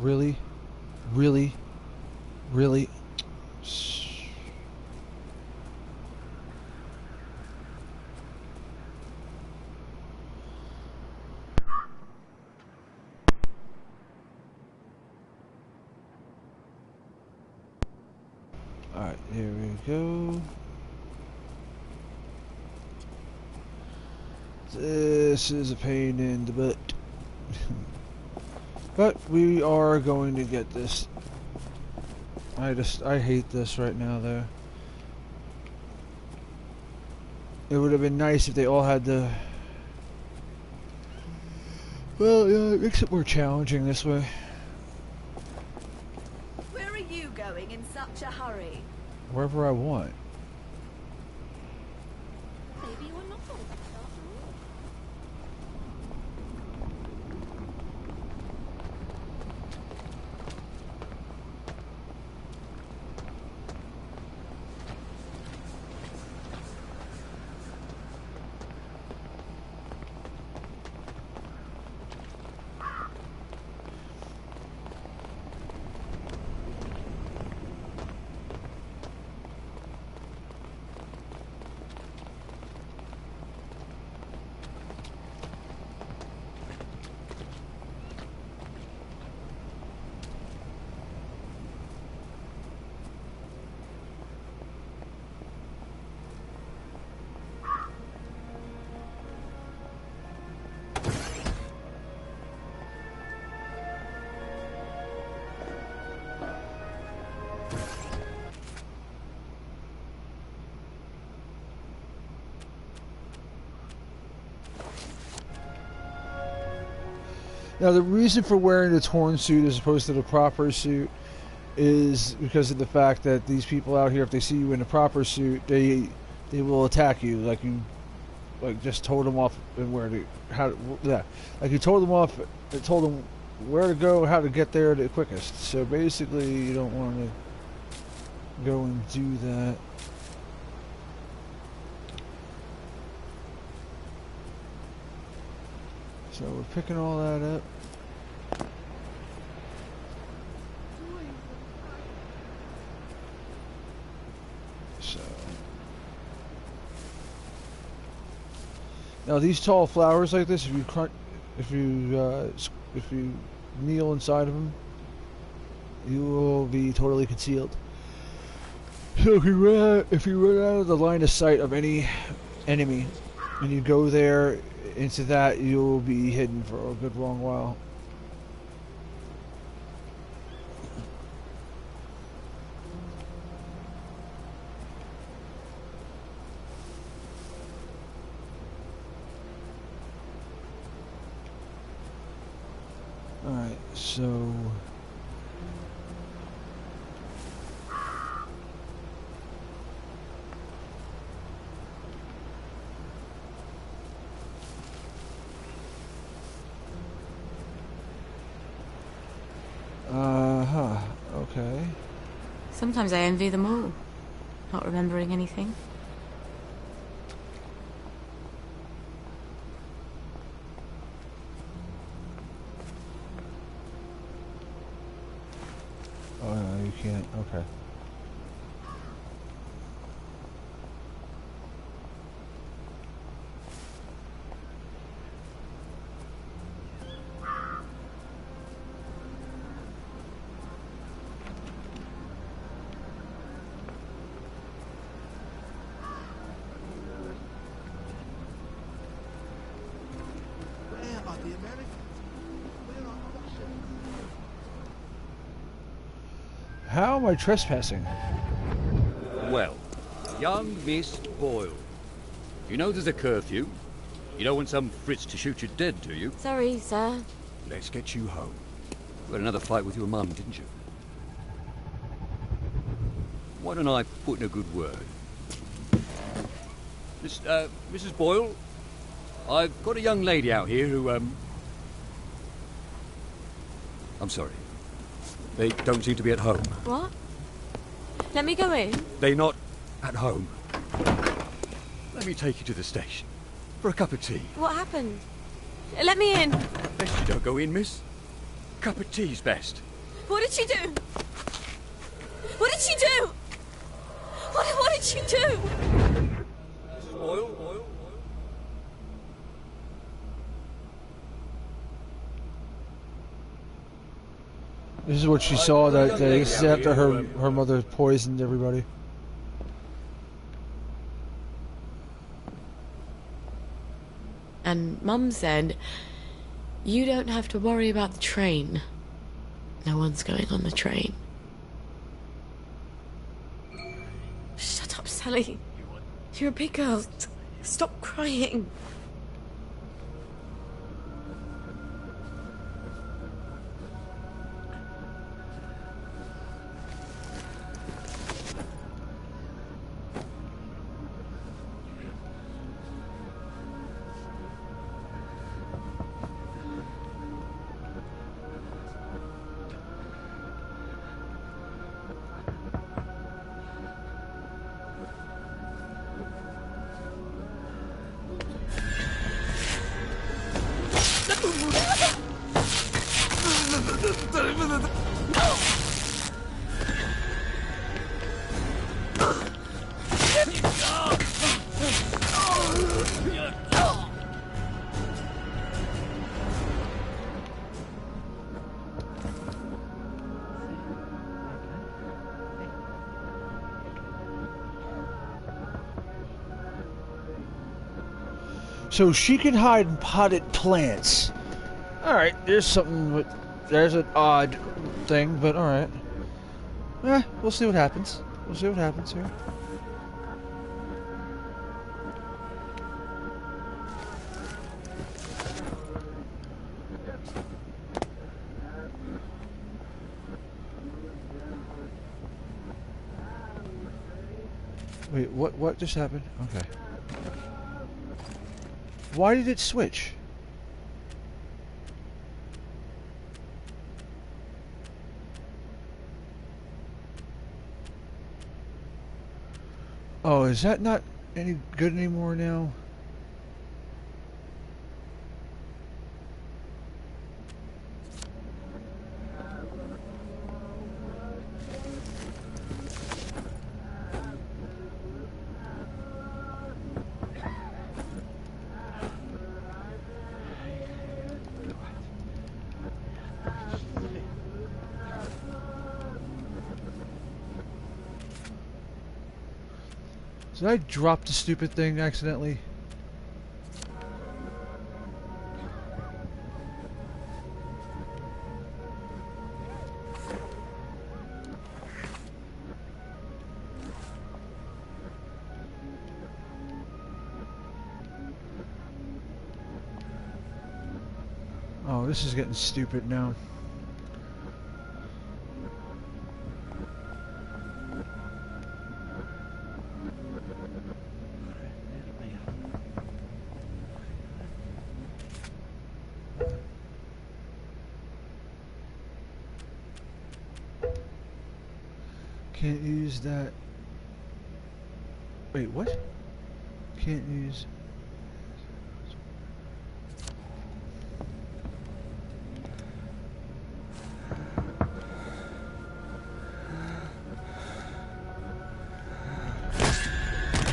Really? Really? Really? Alright, here we go. This is a pain in the butt. But we are going to get this. I hate this right now though. It would have been nice if they all had the... Well, yeah, it makes it more challenging this way. Where are you going in such a hurry? Wherever I want. Maybe you're not all that after all. Now, the reason for wearing the torn suit as opposed to the proper suit is because of the fact that these people out here, if they see you in a proper suit, they will attack you. Like you, like just told them off and where to like you told them off, told them where to go, how to get there the quickest. So basically, you don't want to go and do that. So we're picking all that up. So now these tall flowers like this, if you kneel inside of them, you will be totally concealed. So if you run out of the line of sight of any enemy, and you go there into that, you'll be hidden for a good long while. Alright, so okay. Sometimes I envy them all, not remembering anything. Oh no, you can't. Okay. How am I trespassing? Well, young Miss Boyle, you know there's a curfew. You don't want some Fritz to shoot you dead, do you? Sorry, sir. Let's get you home. You had another fight with your mum, didn't you? Why don't I put in a good word? Mrs. Boyle, I've got a young lady out here who, I'm sorry. They don't seem to be at home. What? Let me go in. They're not at home. Let me take you to the station for a cup of tea. What happened? Let me in. Best you don't go in, miss. Cup of tea's best. What did she do? What did she do? What did she do? Oil. This is what she saw that day. This is after her mother poisoned everybody. And Mum said, you don't have to worry about the train. No one's going on the train. Shut up, Sally. You're a big girl. Stop crying. So she can hide in potted plants. Alright, there's something, there's an odd thing, but alright. We'll see what happens. We'll see what happens here. Wait, what just happened? Okay. Why did it switch? Oh, is that not any good anymore now? Did I drop the stupid thing accidentally? Oh, this is getting stupid now. Can't use that. Wait, what? Can't use.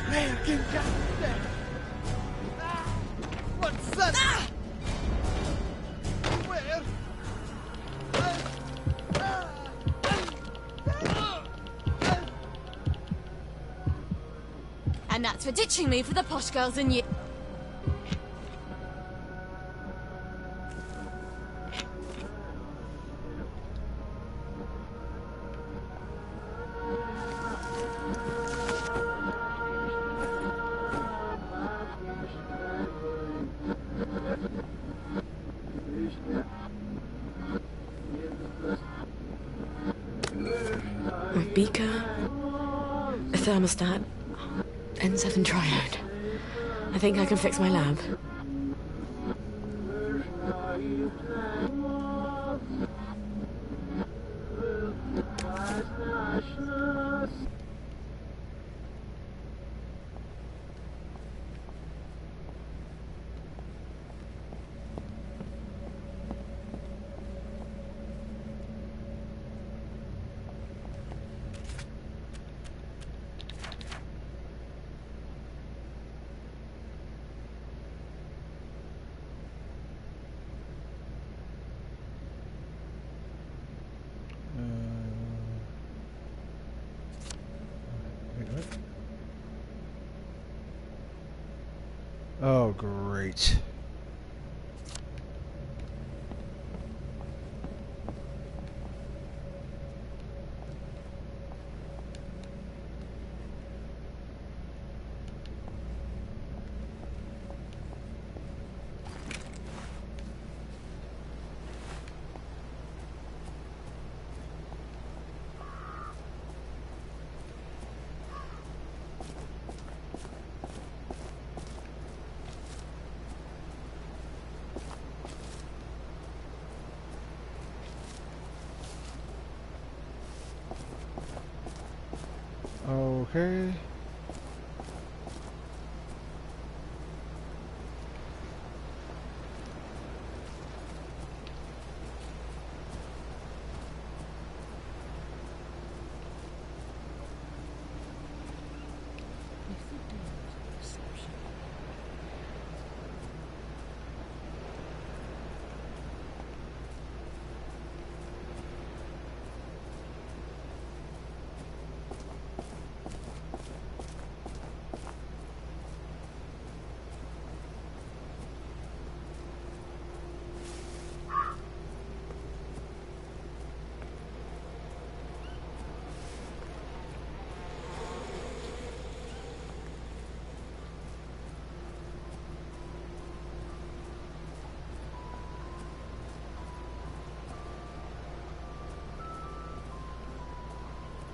Man, get down there! Run, son! Where? And that's for ditching me for the posh girls and you. A beaker, a thermostat, N7 triode. I think I can fix my lab. Wait, what? Oh, great. Okay.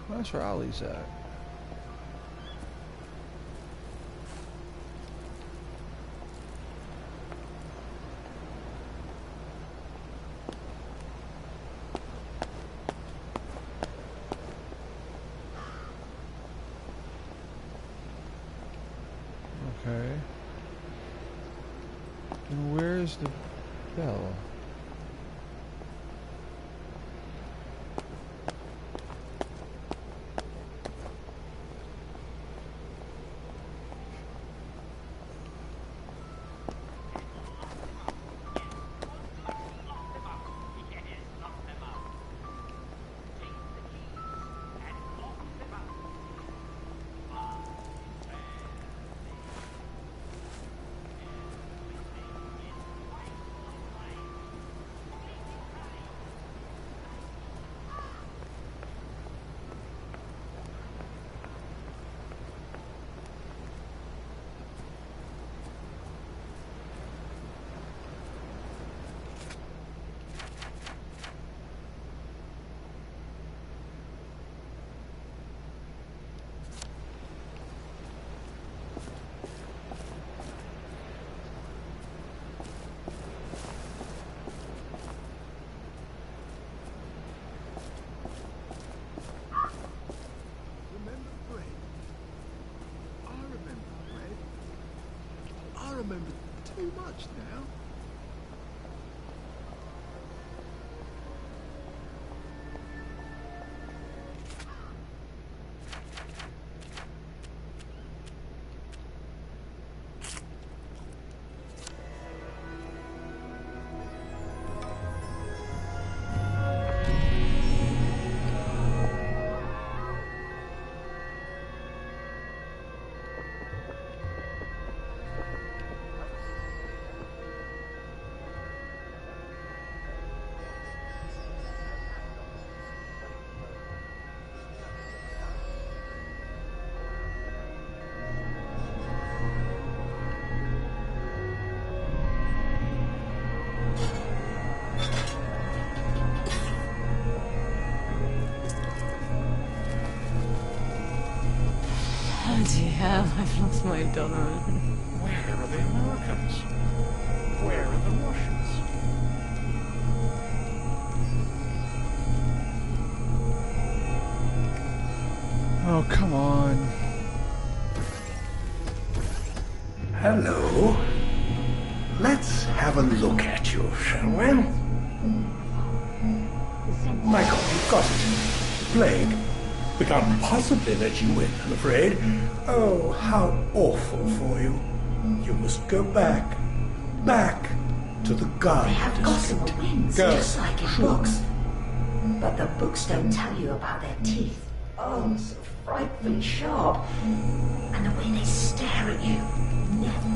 That's where Ollie's at. Where's the bell? I remember too much now. Bloody hell, I've lost my dollar. Where are the Americans? Where are the Russians? Oh, come on. Hello. Let's have a look at you, shall we? My God, you've got it. Plague. We can't possibly let you in, I'm afraid. Oh, how awful for you. You must go back. Back to the garden. They have gossamer wings, Go. just like in books. But the books don't tell you about their teeth. Oh, so frightfully sharp. And the way they stare at you. Never.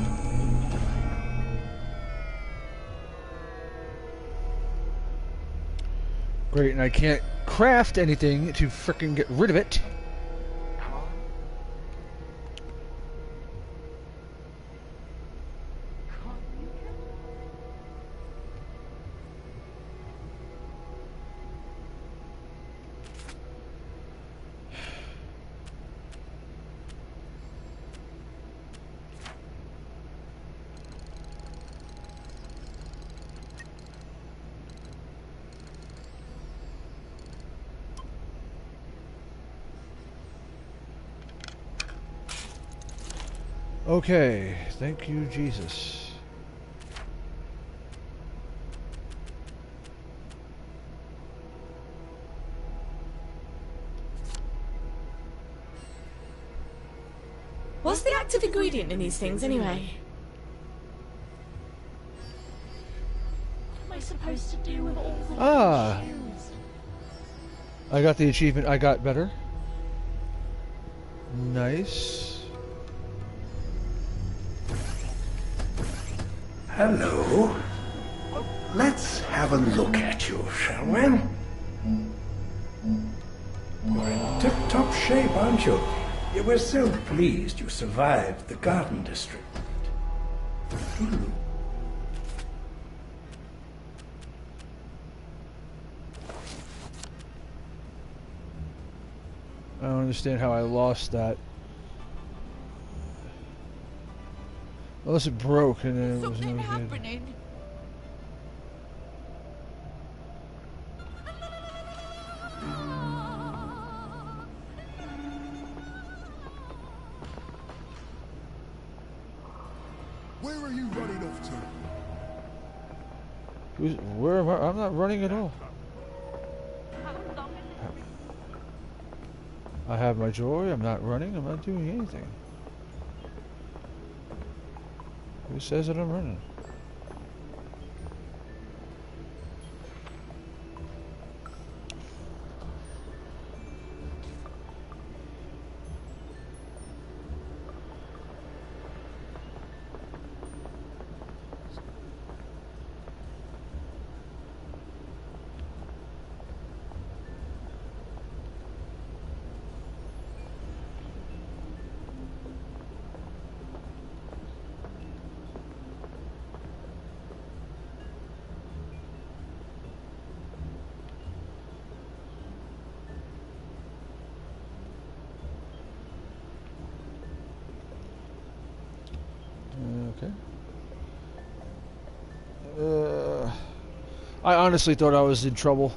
Great, and I can't craft anything to frickin' get rid of it. Okay, thank you, Jesus. What's the active ingredient in these things, anyway? What am I supposed to do with all the Ah! shoes? I got the achievement. I got better. Nice. Hello. Let's have a look at you, shall we? You're in tip-top shape, aren't you? You were so pleased you survived the garden district. Toodaloo. I don't understand how I lost that. Unless it broke and then it was no good. Happening. Where are you running off to? Where am I? I'm not running at all. I have my joy. I'm not running. I'm not doing anything. Who says that I'm running? Okay. I honestly thought I was in trouble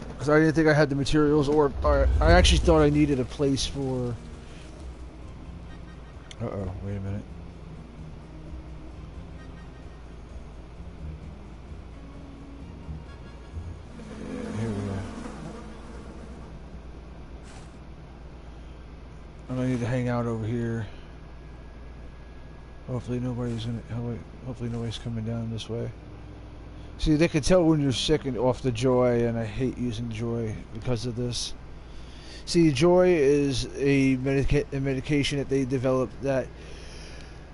because I didn't think I had the materials, or I actually thought I needed a place for. Uh-oh, wait a minute. Yeah, here we are. I'm gonna need to hang out over here. Hopefully nobody's coming down this way. See, they can tell when you're sick and off the joy, and I hate using joy because of this. See, joy is a medication that they developed that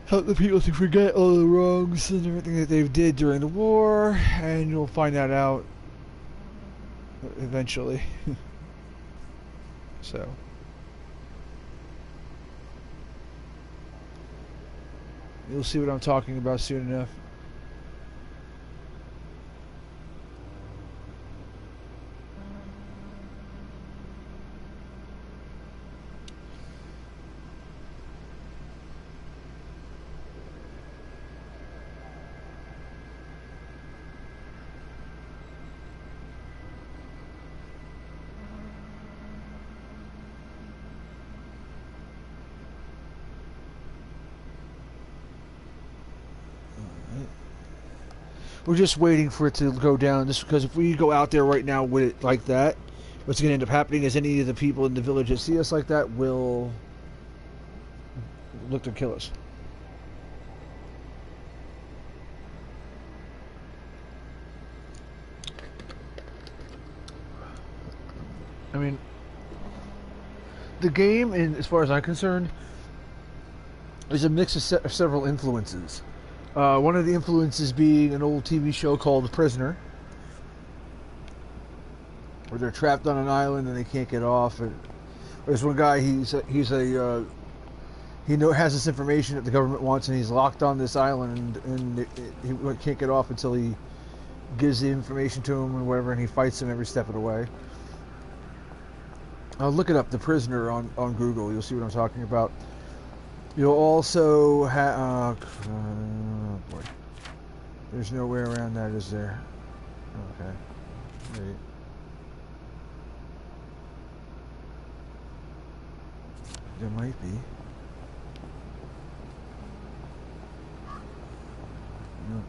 help the people to forget all the wrongs and everything that they did during the war, and you'll find that out eventually. So. You'll see what I'm talking about soon enough. We're just waiting for it to go down, just because if we go out there right now with it like that, what's going to end up happening is any of the people in the village that see us like that will look to kill us. I mean, the game, as far as I'm concerned, is a mix of several influences. One of the influences being an old TV show called The Prisoner, where they're trapped on an island and they can't get off. And there's one guy, he has this information that the government wants, and he's locked on this island, and he can't get off until he gives the information to him and whatever, and he fights him every step of the way. Look it up, The Prisoner, on Google. You'll see what I'm talking about. You'll also have... oh boy. There's no way around that, is there? Okay. Wait. There might be. No.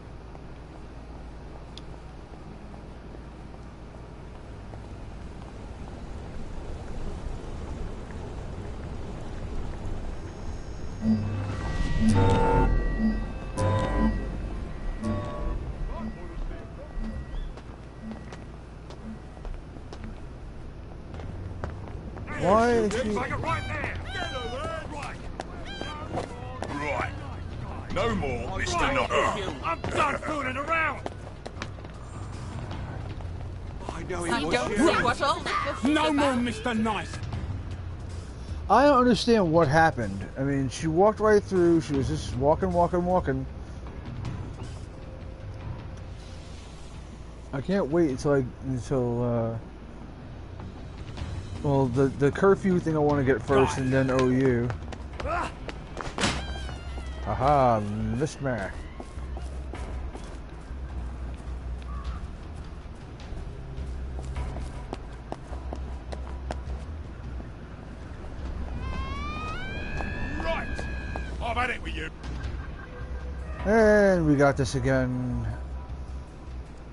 Why? Right. No more, Mr. Knocker. I'm done fooling around. I know it was you. No more, Mr. Nice. I don't understand what happened. I mean, she walked right through. She was just walking. I can't wait until well, the curfew thing I want to get first, and then OU. Aha, missed me. Right. I've had it with you. And we got this again.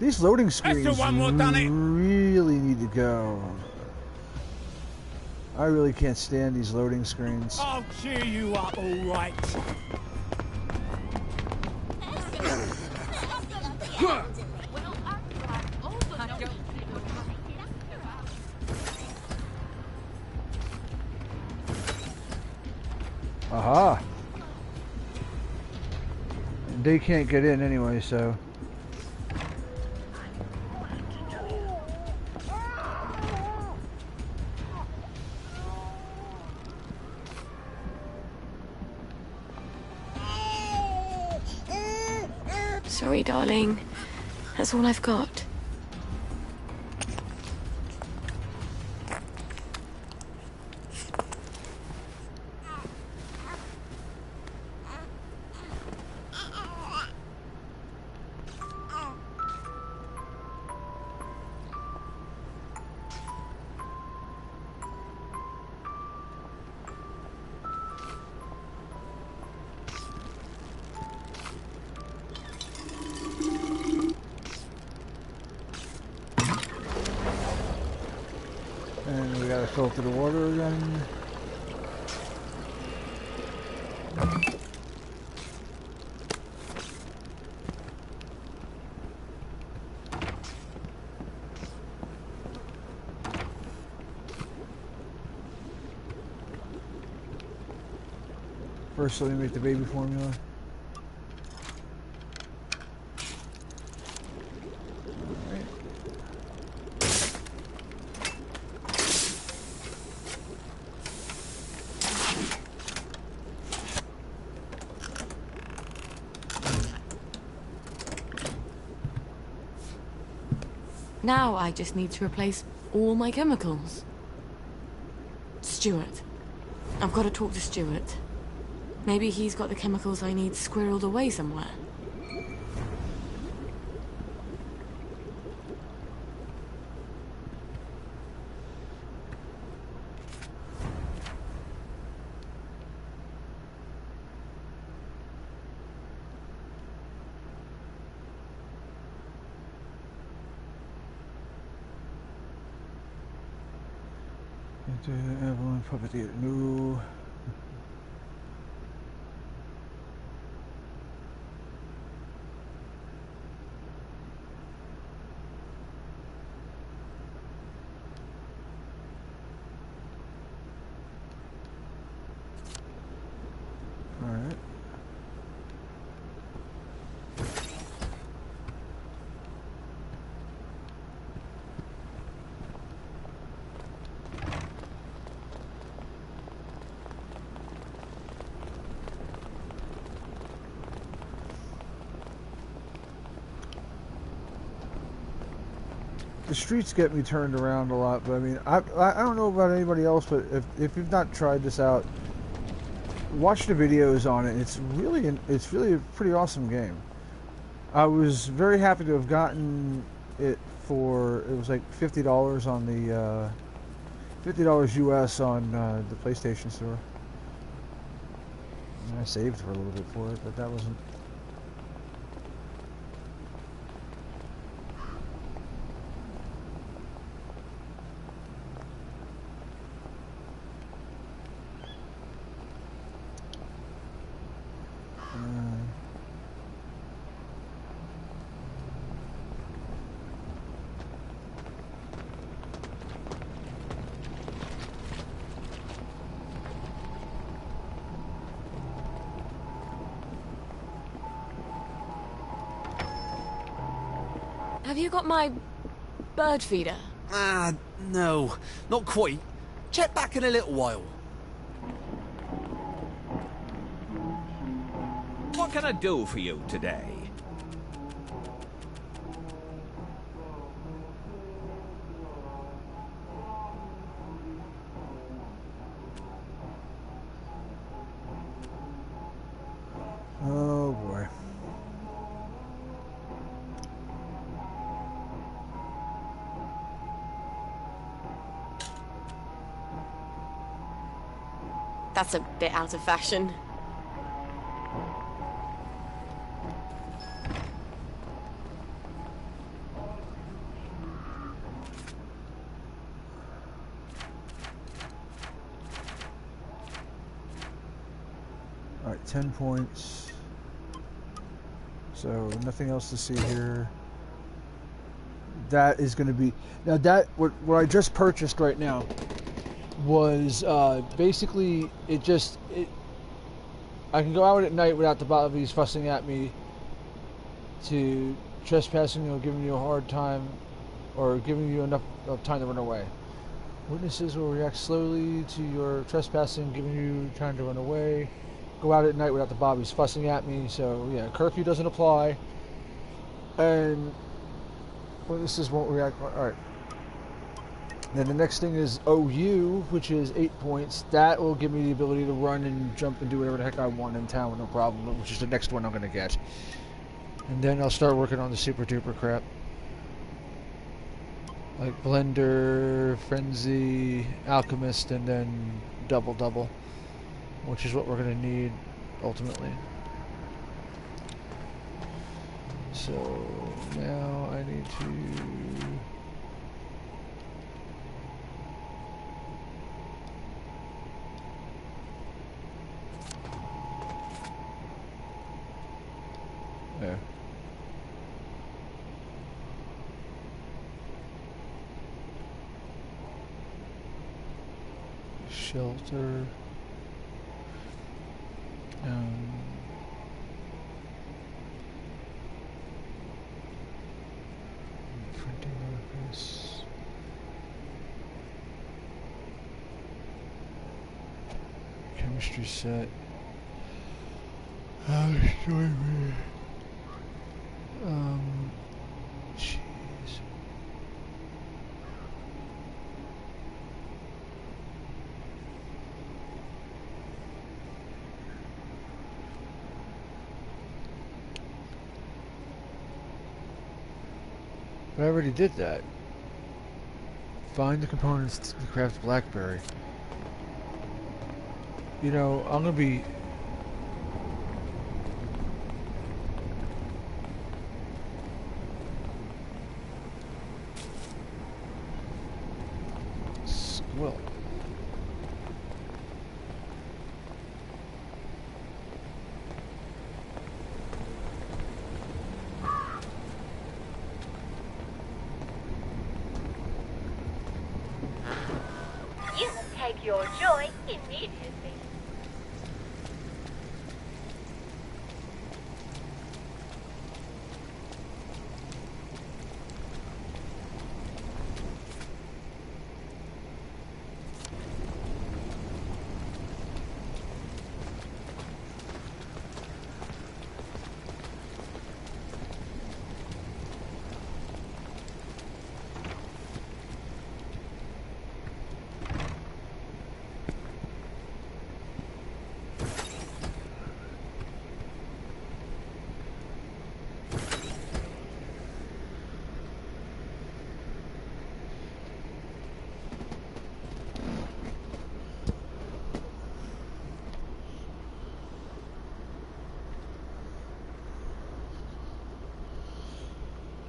These loading screens the one more done it. really need to go. I really can't stand these loading screens. I'll cheer you up, all right. Aha! And they can't get in anyway, so... Sorry, darling. That's all I've got. And we gotta filter the water again. First, let me make the baby formula. Now I just need to replace all my chemicals. Stuart. I've got to talk to Stuart. Maybe he's got the chemicals I need squirreled away somewhere. Evelyn Puppeteer. No. All right. The streets get me turned around a lot, but I mean, I don't know about anybody else, but if you've not tried this out, watch the videos on it. It's really a pretty awesome game. I was very happy to have gotten it for, it was like $50 on the $50 US on the PlayStation Store. And I saved for a little bit for it, but that wasn't. Have you got my bird feeder? No, not quite. Check back in a little while. What can I do for you today? Oh boy. That's a bit out of fashion. 10 points. So nothing else to see here. That is going to be now that what I just purchased right now was basically it. I can go out at night without the bobbies fussing at me to trespassing or giving you a hard time or giving you enough time to run away. Witnesses will react slowly to your trespassing, giving you time to run away. Go out at night without the bobbies fussing at me. So yeah, curfew doesn't apply. And witnesses won't react. Alright. Then the next thing is OU, which is 8 points. That will give me the ability to run and jump and do whatever the heck I want in town with no problem, which is the next one I'm going to get. And then I'll start working on the super duper crap. Like Blender, Frenzy, Alchemist, and then Double, which is what we're going to need ultimately. So now I need to... There. Shelter. Printing office. Chemistry set. Oh, destroy me. Jeez. But I already did that. Find the components to craft Blackberry. You know, I'm gonna be... Squill. You must take your joy immediately.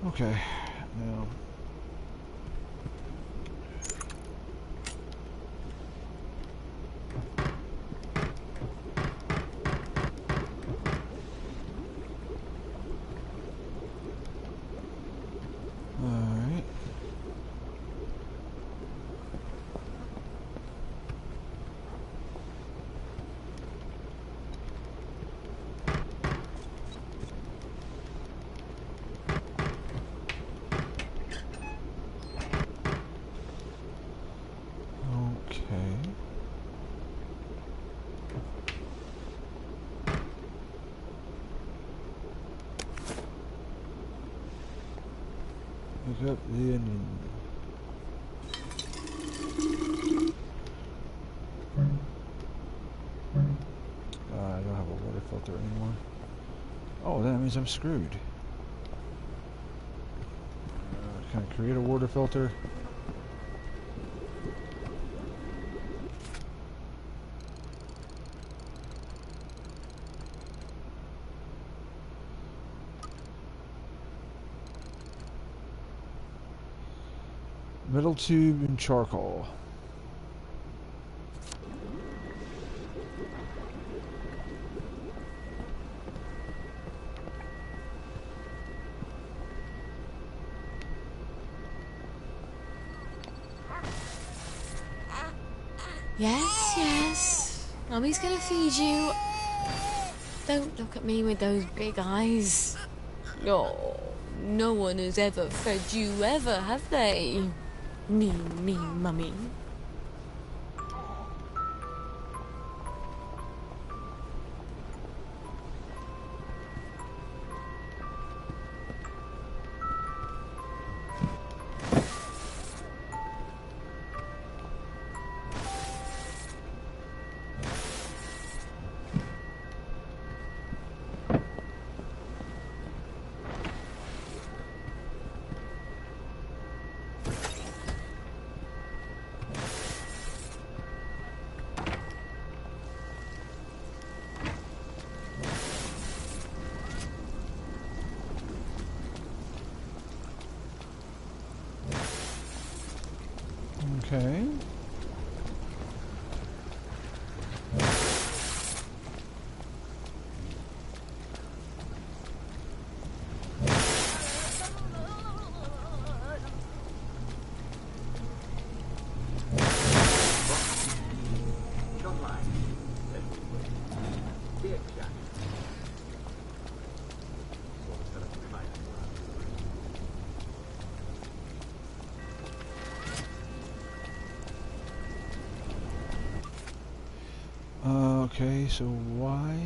Okay, now... Alright. Pick up the onion. I don't have a water filter anymore. Oh, that means I'm screwed. Can I create a water filter? Metal tube and charcoal. Yes, yes. Mummy's gonna feed you. Don't look at me with those big eyes. No, no one has ever fed you ever, have they? Me, Mummy. Okay. Okay, so why?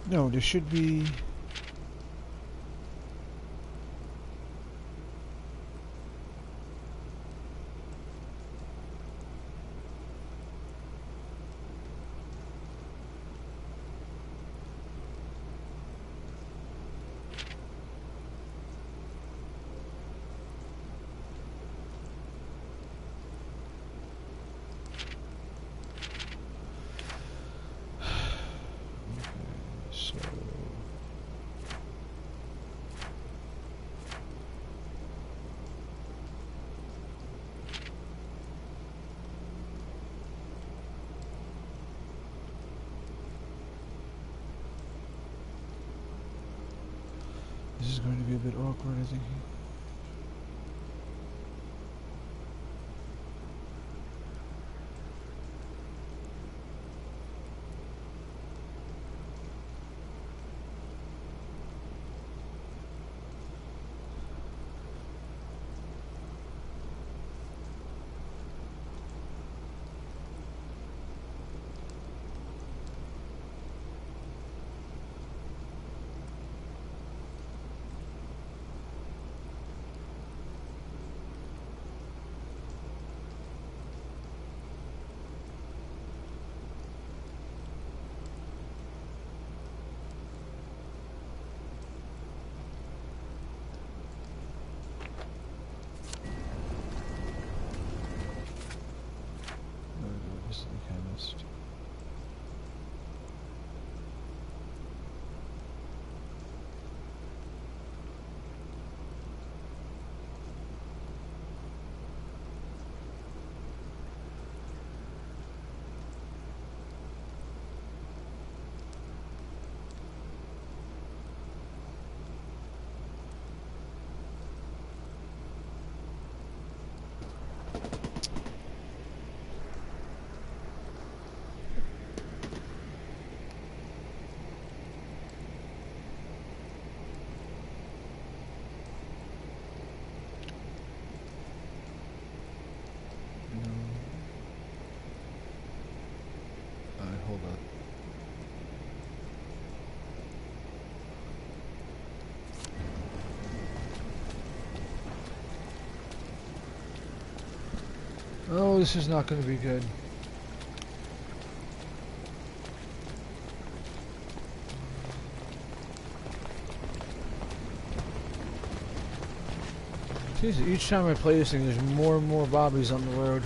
No, there should be... This is going to be a bit awkward, I think. Hold on. Oh, this is not going to be good. Jeez, each time I play this thing, there's more and more bobbies on the road.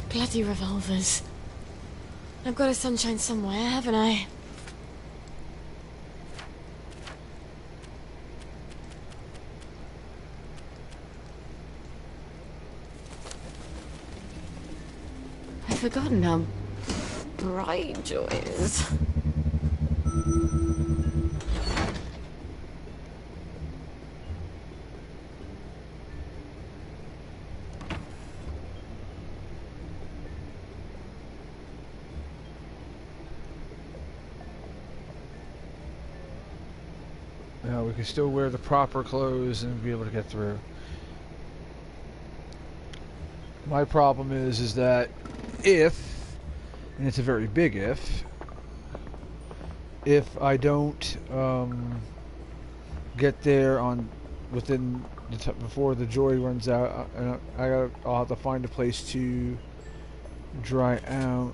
Bloody revolvers. I've got a sunshine somewhere, haven't I? I've forgotten how bright joy is. Now we can still wear the proper clothes and be able to get through. My problem is that if, and it's a very big if I don't get there on within the before the joy runs out, I'll have to find a place to dry out.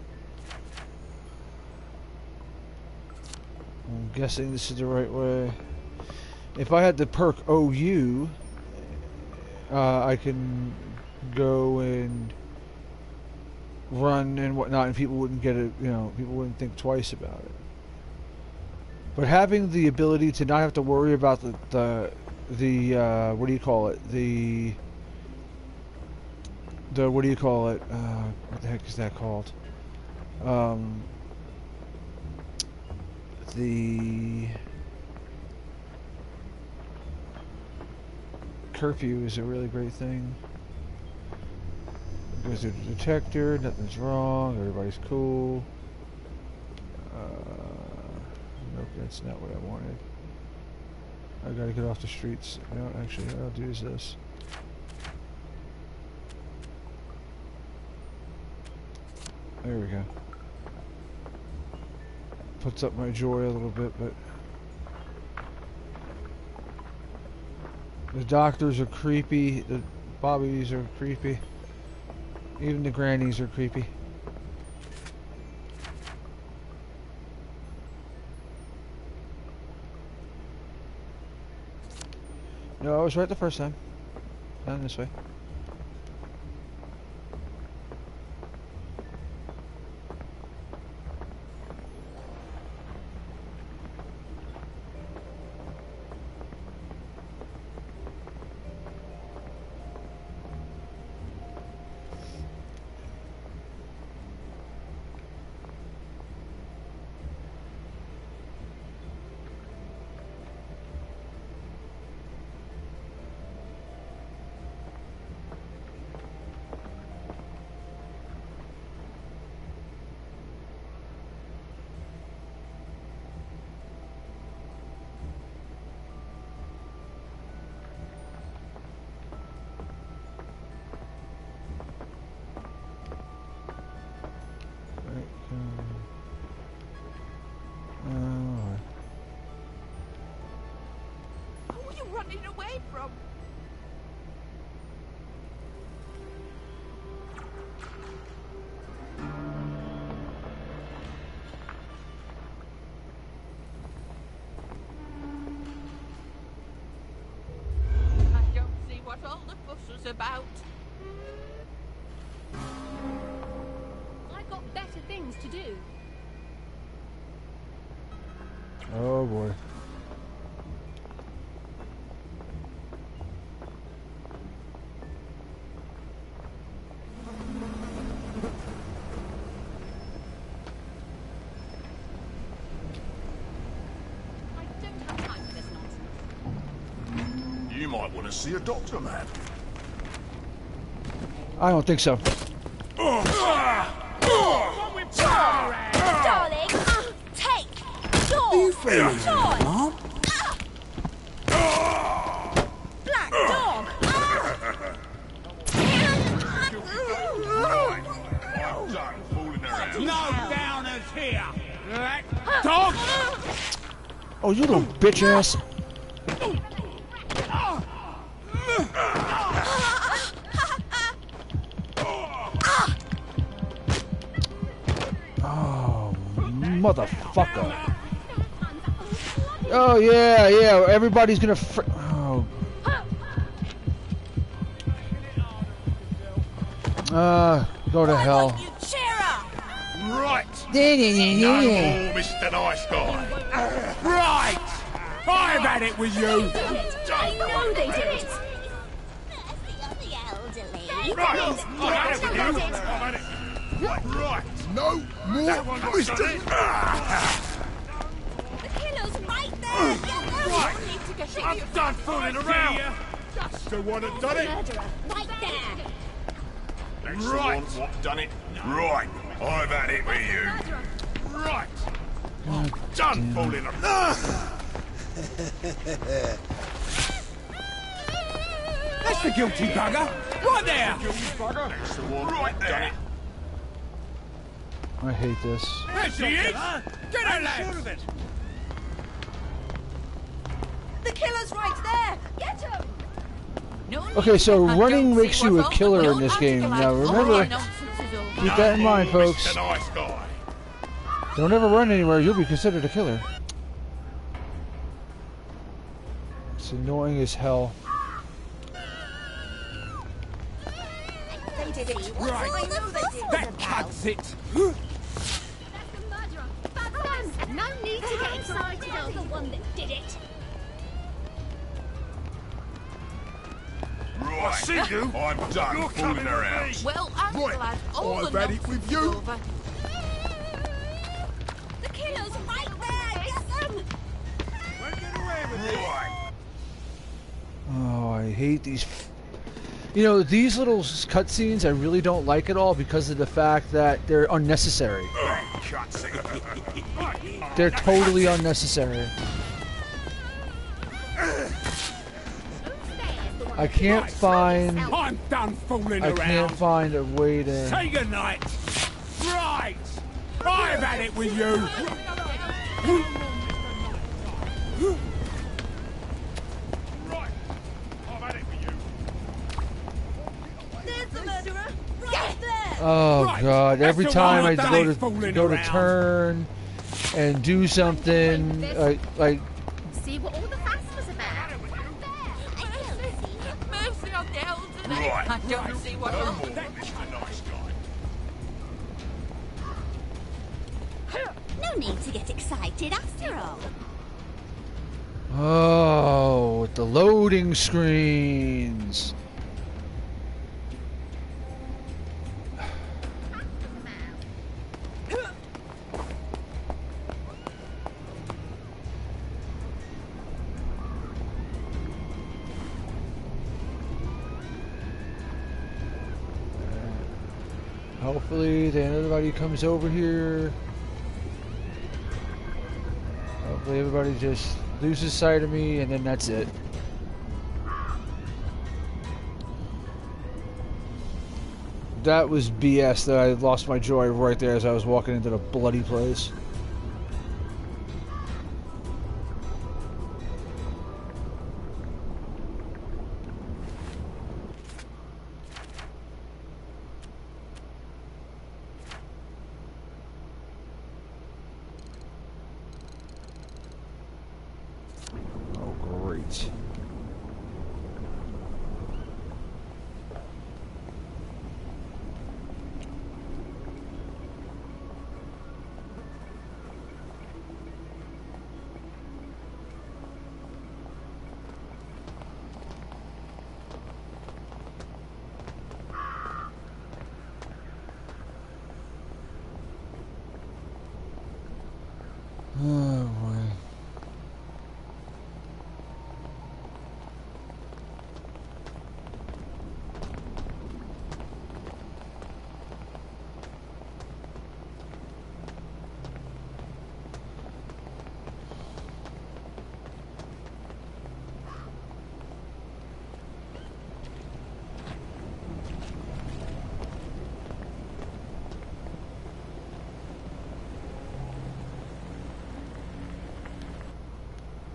I'm guessing this is the right way. If I had the perk OU, I can go and run and whatnot, and people wouldn't get it. You know, people wouldn't think twice about it. But having the ability to not have to worry about the what do you call it? The what do you call it? What the heck is that called? The curfew is a really great thing. Goes to the detector, nothing's wrong, everybody's cool. Nope, that's not what I wanted. I gotta get off the streets. No, actually, what I'll do is this. There we go. Puts up my joy a little bit, but the doctors are creepy, the bobbies are creepy, even the grannies are creepy. No, I was right the first time. Down this way. Who are you running away from? I don't see what all the fuss was about. I've got better things to do. Oh boy. You might want to see a doctor, man. I don't think so. Darling, take your toy. Mom? Black dog. No downers here. Dog! Oh, you little bitch ass. Motherfucker. Oh, yeah, yeah. Everybody's gonna oh. Go to hell. Right. Yeah. No more, Mr. Nice Guy. Right. I've had it with you. I know they did it. Right. I've had it with you. I've had it. Right. No more, Mr. The killer's right there. Right. I'm done fooling around. That's the one that done it. Right there. That's the one what done it. Right. I've had it with you. Right. I'm done fooling around. That's the guilty bugger. Right there. Guilty bugger. That's the one right there. I hate this. There she is. Get her, lad. The killer's right there. Get him. Okay, so running makes you a killer in this game. Now remember, keep that in mind, folks. Don't ever run anywhere, you'll be considered a killer. It's annoying as hell. They did it. Right. I know they did. That cuts it. No need to get excited. You're the one that did it. Right. I see you. I'm done fooling around. Well, I'm glad all I've the had it with nonsense you. is over. The killer's right there. Get them. Right. Oh, I hate these. You know, these little cutscenes I really don't like at all because of the fact that they're unnecessary. They're totally unnecessary. I can't find. I'm done fooling I around. can't find a way to. Say goodnight. Right. I've had it with you. Right. I've had it with you. There's the murderer. Right there. Oh Right. God! That's Every the time one I that go ain't to fooling go to around. turn and do something, like See what all the fuss was about. Mercy on the elderly. Right. I don't see what No all more, Mr. Nice Guy. No need to get excited after all. oh, with the loading screens. Hopefully, then everybody comes over here. Hopefully, everybody just loses sight of me, and then that's it. That was BS. That I lost my joy right there as I was walking into the bloody place. Oh, great. Oh boy.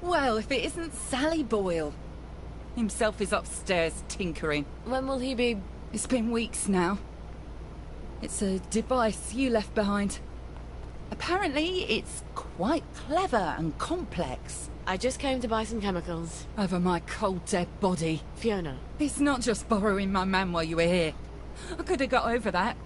Well, if it isn't Sally Boyle. Himself is upstairs tinkering. When will he be? It's been weeks now. It's a device you left behind. Apparently, it's quite clever and complex. I just came to buy some chemicals. Over my cold, dead body. Fiona. It's not just borrowing my man while you were here. I could have got over that.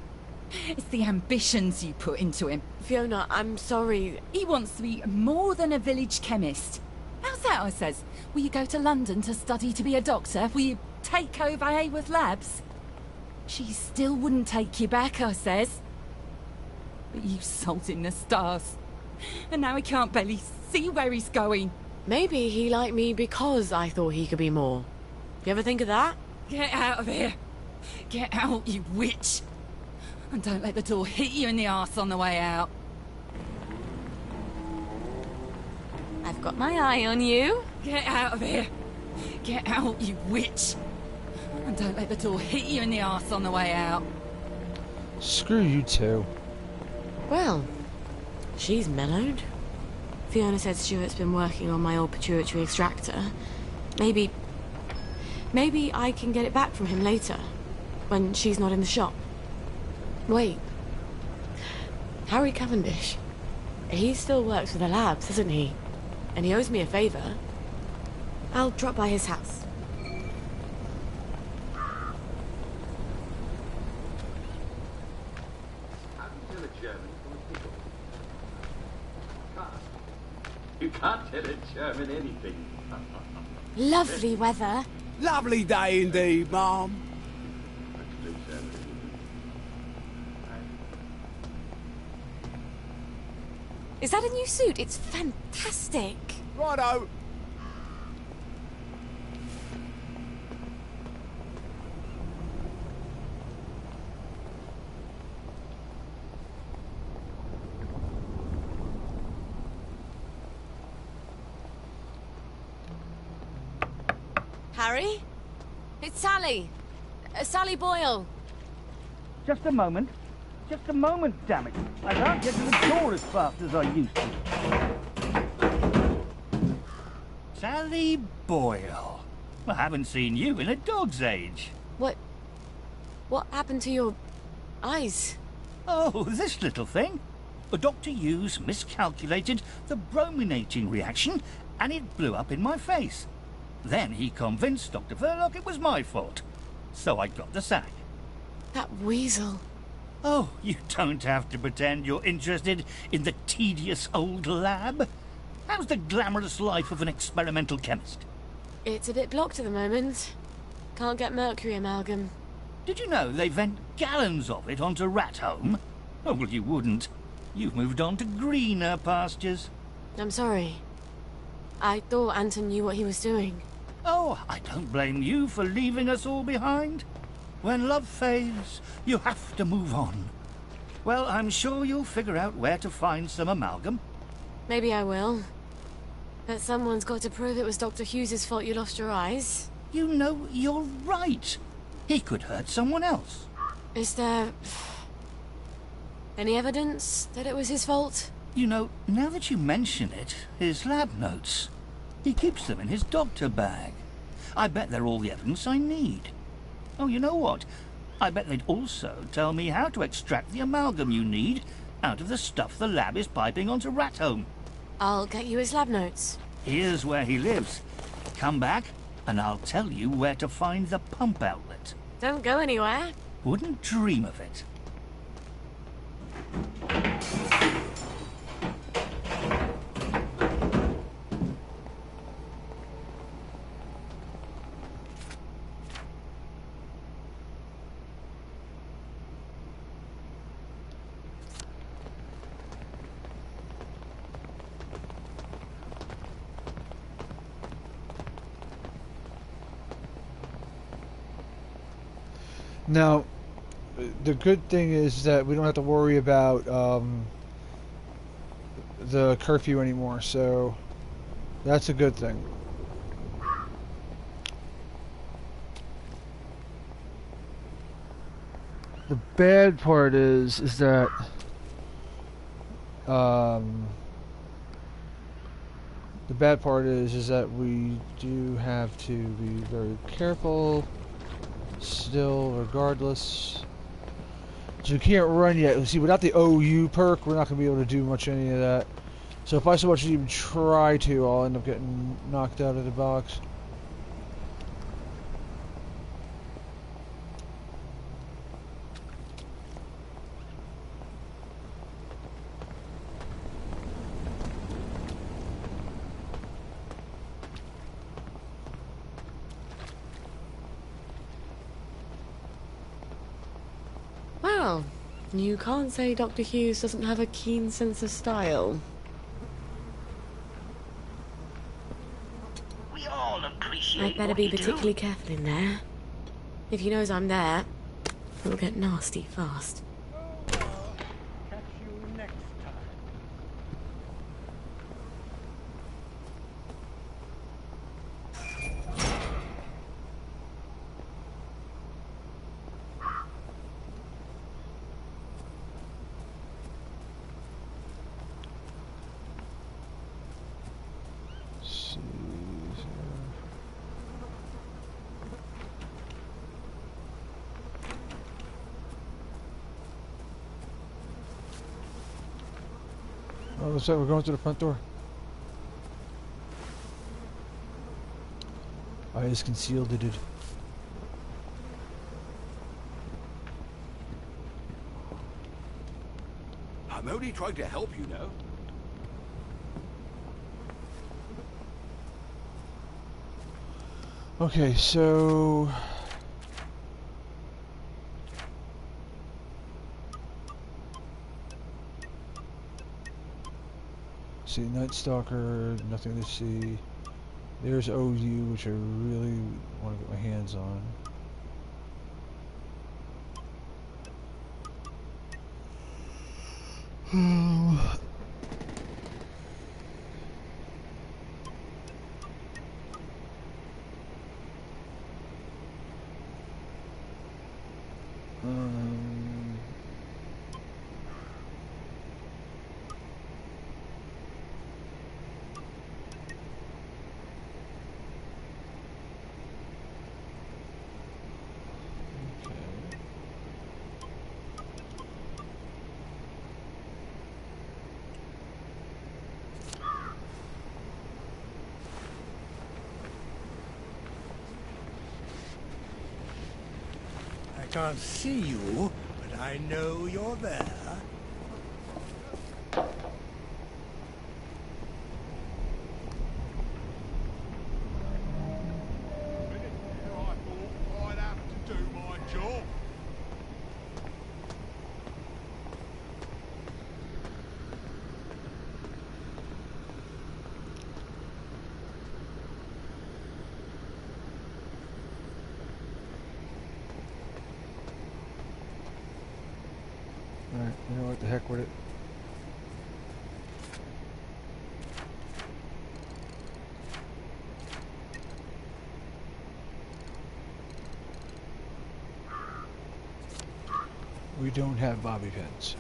It's the ambitions you put into him. Fiona, I'm sorry. He wants to be more than a village chemist. How's that, I says? Will you go to London to study to be a doctor? Will you take over Haworth Labs? She still wouldn't take you back, I says. But you sold him the stars. And now he can't barely see where he's going. Maybe he liked me because I thought he could be more. You ever think of that? Get out of here. Get out, you witch. And don't let the door hit you in the arse on the way out. I've got my eye on you. Get out of here. Get out, you witch. And don't let the door hit you in the arse on the way out. Screw you two. Well, she's mellowed. Fiona said Stuart's been working on my old pituitary extractor. Maybe I can get it back from him later, when she's not in the shop. Wait. Harry Cavendish. He still works for the labs, doesn't he? And he owes me a favour. I'll drop by his house. You can't tell a German anything. Lovely weather. Lovely day indeed, Mum. Is that a new suit? It's fantastic. Righto. Harry? It's Sally. Sally Boyle. Just a moment. Just a moment, damn it. I can't get to the door as fast as I used to. Sally Boyle. I haven't seen you in a dog's age. What happened to your eyes? Oh, this little thing. Dr. Hughes miscalculated the brominating reaction, and it blew up in my face. Then he convinced Dr. Verloc it was my fault. So I got the sack. That weasel. Oh, you don't have to pretend you're interested in the tedious old lab. How's the glamorous life of an experimental chemist? It's a bit blocked at the moment. Can't get mercury amalgam. Did you know they vent gallons of it onto Rat Home? Oh, well, you wouldn't. You've moved on to greener pastures. I'm sorry. I thought Anton knew what he was doing. Oh, I don't blame you for leaving us all behind. When love fades, you have to move on. Well, I'm sure you'll figure out where to find some amalgam. Maybe I will. But someone's got to prove it was Dr. Hughes's fault you lost your eyes. You know, you're right. He could hurt someone else. Is there any evidence that it was his fault? You know, now that you mention it, his lab notes. He keeps them in his doctor bag. I bet they're all the evidence I need. Oh, you know what? I bet they'd also tell me how to extract the amalgam you need out of the stuff the lab is piping onto Rat Home. I'll get you his lab notes. Here's where he lives. Come back, and I'll tell you where to find the pump outlet. Don't go anywhere. Wouldn't dream of it. Now, the good thing is that we don't have to worry about the curfew anymore, so that's a good thing. The bad part is that we do have to be very careful still, regardless. So you can't run yet. See, without the OU perk, we're not going to be able to do much any of that. So if I so much as even try to, I'll end up getting knocked out of the box. Well, you can't say Dr. Hughes doesn't have a keen sense of style. We all appreciate I'd better what be you do. particularly careful in there. If he knows I'm there, it'll get nasty fast. Catch you next time. Oh, looks like we're going to the front door. I just concealed it. I'm only trying to help, you know. Okay, so... See, Night Stalker, nothing to see. There's OU, which I really want to get my hands on. I can't see you, but I know you're there. I'd have to do my job. Alright, you know what, the heck with it. We don't have bobby pins.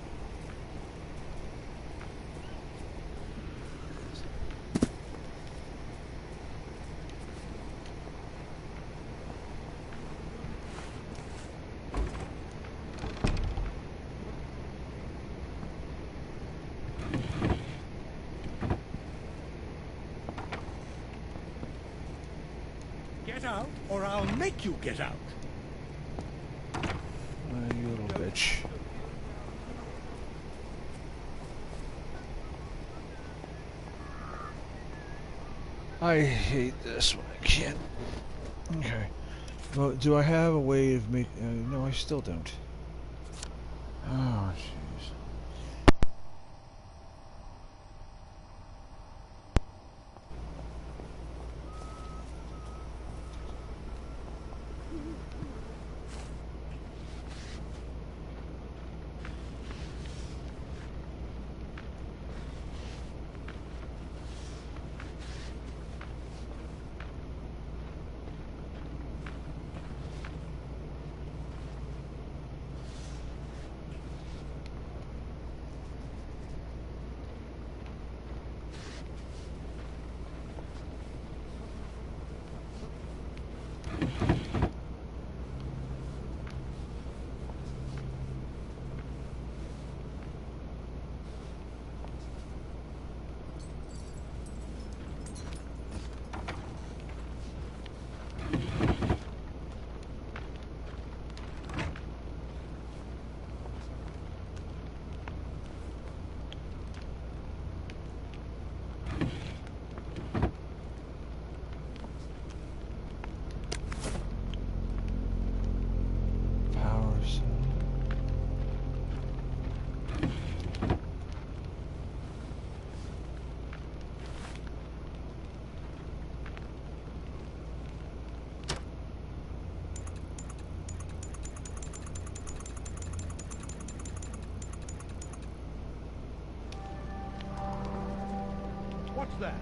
Get out, or I'll make you get out. You little bitch. I hate this when I can't. Okay. Well, do I have a way of making... no, I still don't. Oh, jeez. that?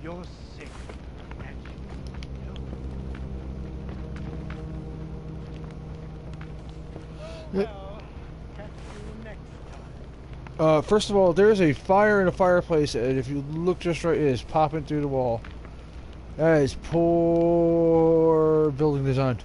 You're sick, and you know. Well, catch you next time. First of all, there's a fire in the fireplace, and if you look just right, it is popping through the wall. That is poor building design.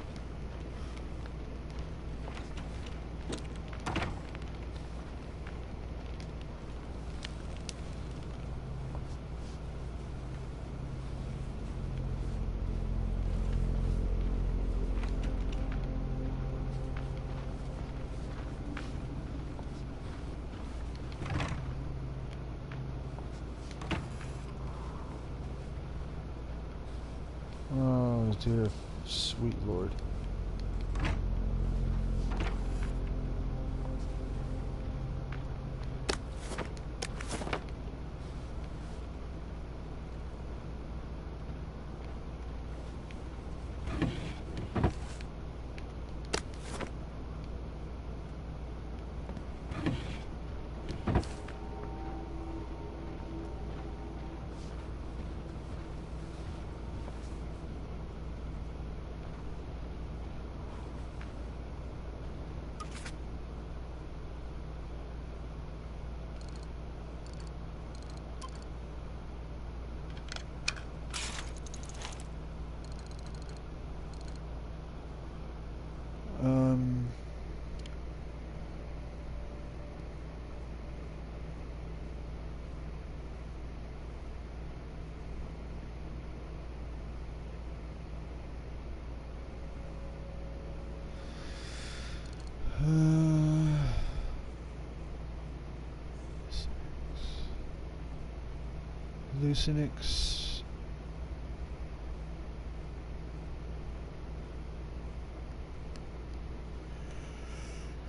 Oh dear, sweet Lord. Lucinix.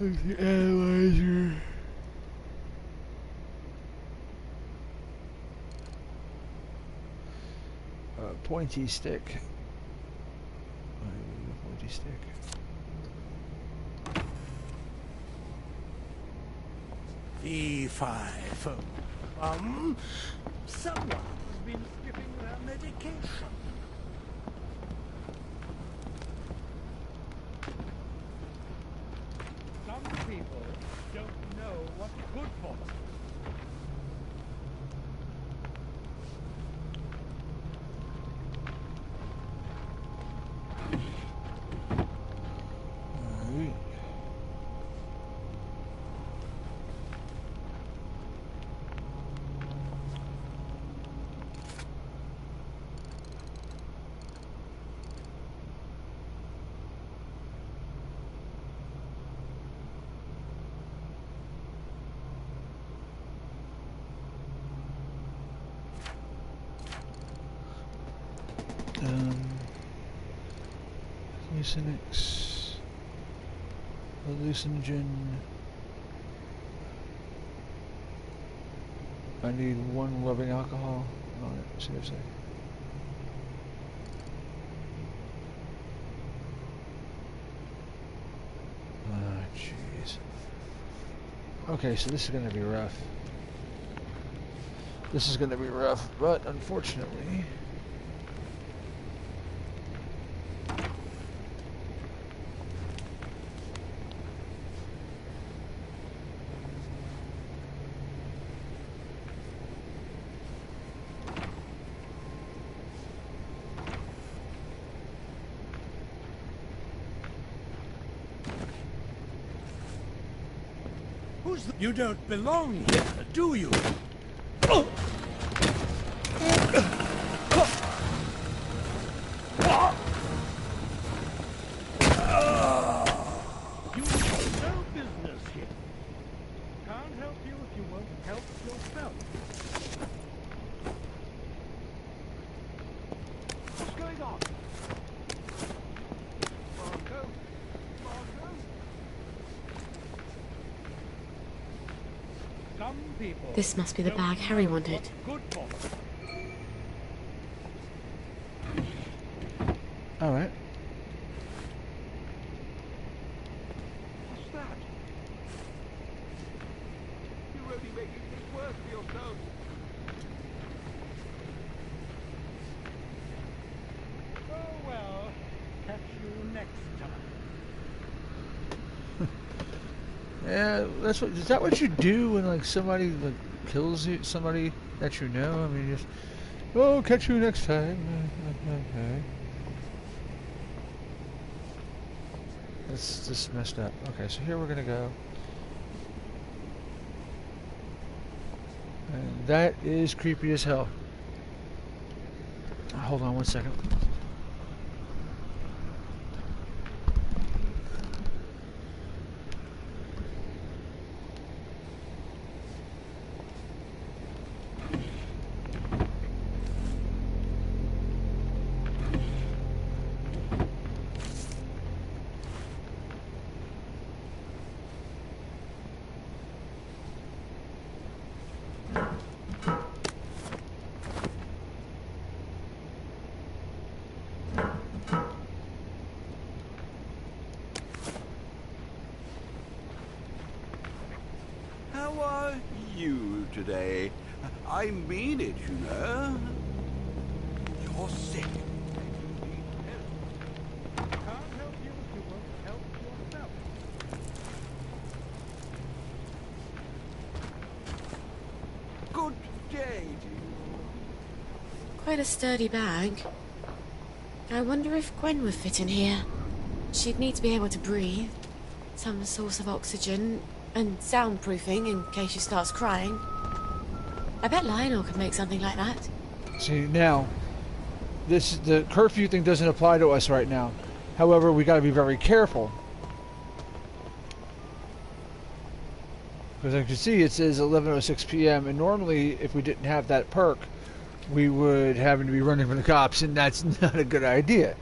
The analyzer. Pointy stick. Pointy stick. V5. Someone has been skipping their medication. Some people don't know what's good for them. Lucinix, hallucinogen. I need one rubbing alcohol on it, seriously. Ah, jeez. Okay, so this is gonna be rough. This is gonna be rough, but unfortunately. You don't belong here, do you? Oh. You have no business here. Can't help you if you won't help yourself. What's going on? Marco? Marco? Some people. This must be the bag Harry wanted. Good for them. All right. What's that? You're only making things worse for yourself. Yeah, that's what. Is that what you do when like somebody like kills you? Somebody that you know? I mean, just oh, catch you next time. Okay. That's just messed up. Okay, so here we're gonna go. And that is creepy as hell. Hold on one second. How are you today? I mean it, you know. You're sick. Good day to you. Quite a sturdy bag. I wonder if Gwen would fit in here. She'd need to be able to breathe, some source of oxygen, and soundproofing in case she starts crying. I bet Lionel could make something like that. See, now, the curfew thing doesn't apply to us right now. However, we got to be very careful. Because as you can see, it says 11:06 p.m. And normally, if we didn't have that perk, we would have to be running from the cops, and that's not a good idea.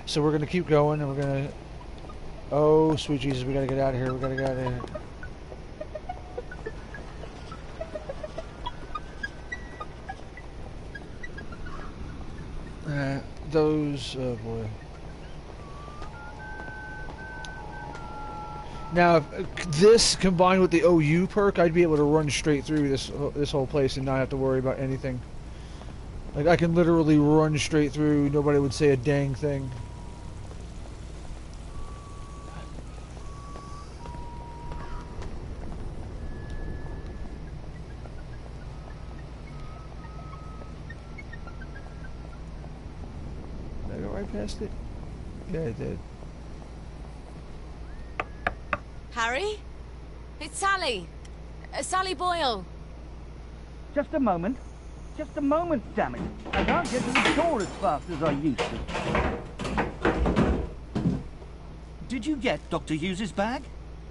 So we're going to keep going, and we're going to... Oh, sweet Jesus, we got to get out of here. We got to get out of here. Those, oh boy. Now, if this combined with the OU perk, I'd be able to run straight through this whole place and not have to worry about anything. Like, I can literally run straight through, nobody would say a dang thing. Did I go right past it? Yeah, I did. Harry? It's Sally. Sally Boyle. Just a moment. Just a moment, damn it. I can't get to the door as fast as I used to. Did you get Dr. Hughes's bag?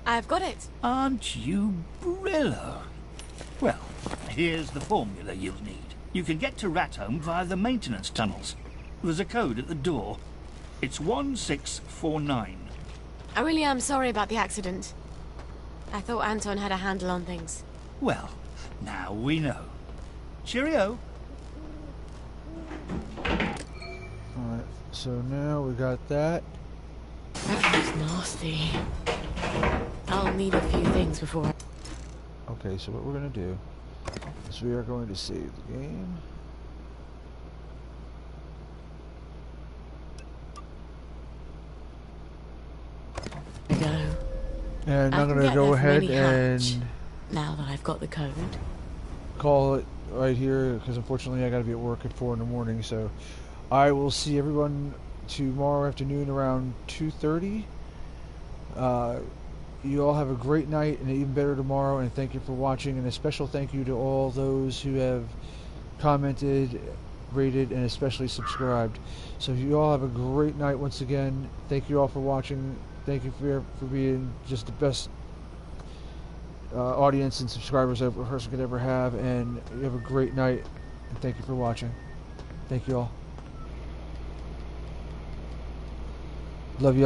I've got it. Aren't you Brillo? Well, here's the formula you'll need. You can get to Rathome via the maintenance tunnels. There's a code at the door. It's 1649. I really am sorry about the accident. I thought Anton had a handle on things. Well, now we know. Cheerio. Alright, so now we got that. That was nasty. I'll need a few things before. Okay, so what we're going to do is we are going to save the game. There we go. And I'm going to go ahead and... Now that I've got the code. Call it right here, because unfortunately I got to be at work at 4 in the morning, so I will see everyone tomorrow afternoon around 2:30. You all have a great night and even better tomorrow, and thank you for watching, and a special thank you to all those who have commented, rated, and especially subscribed. So you all have a great night once again. Thank you all for watching. Thank you for being just the best audience and subscribers a person could ever have, and you have a great night, and thank you for watching. Thank you all. Love you all.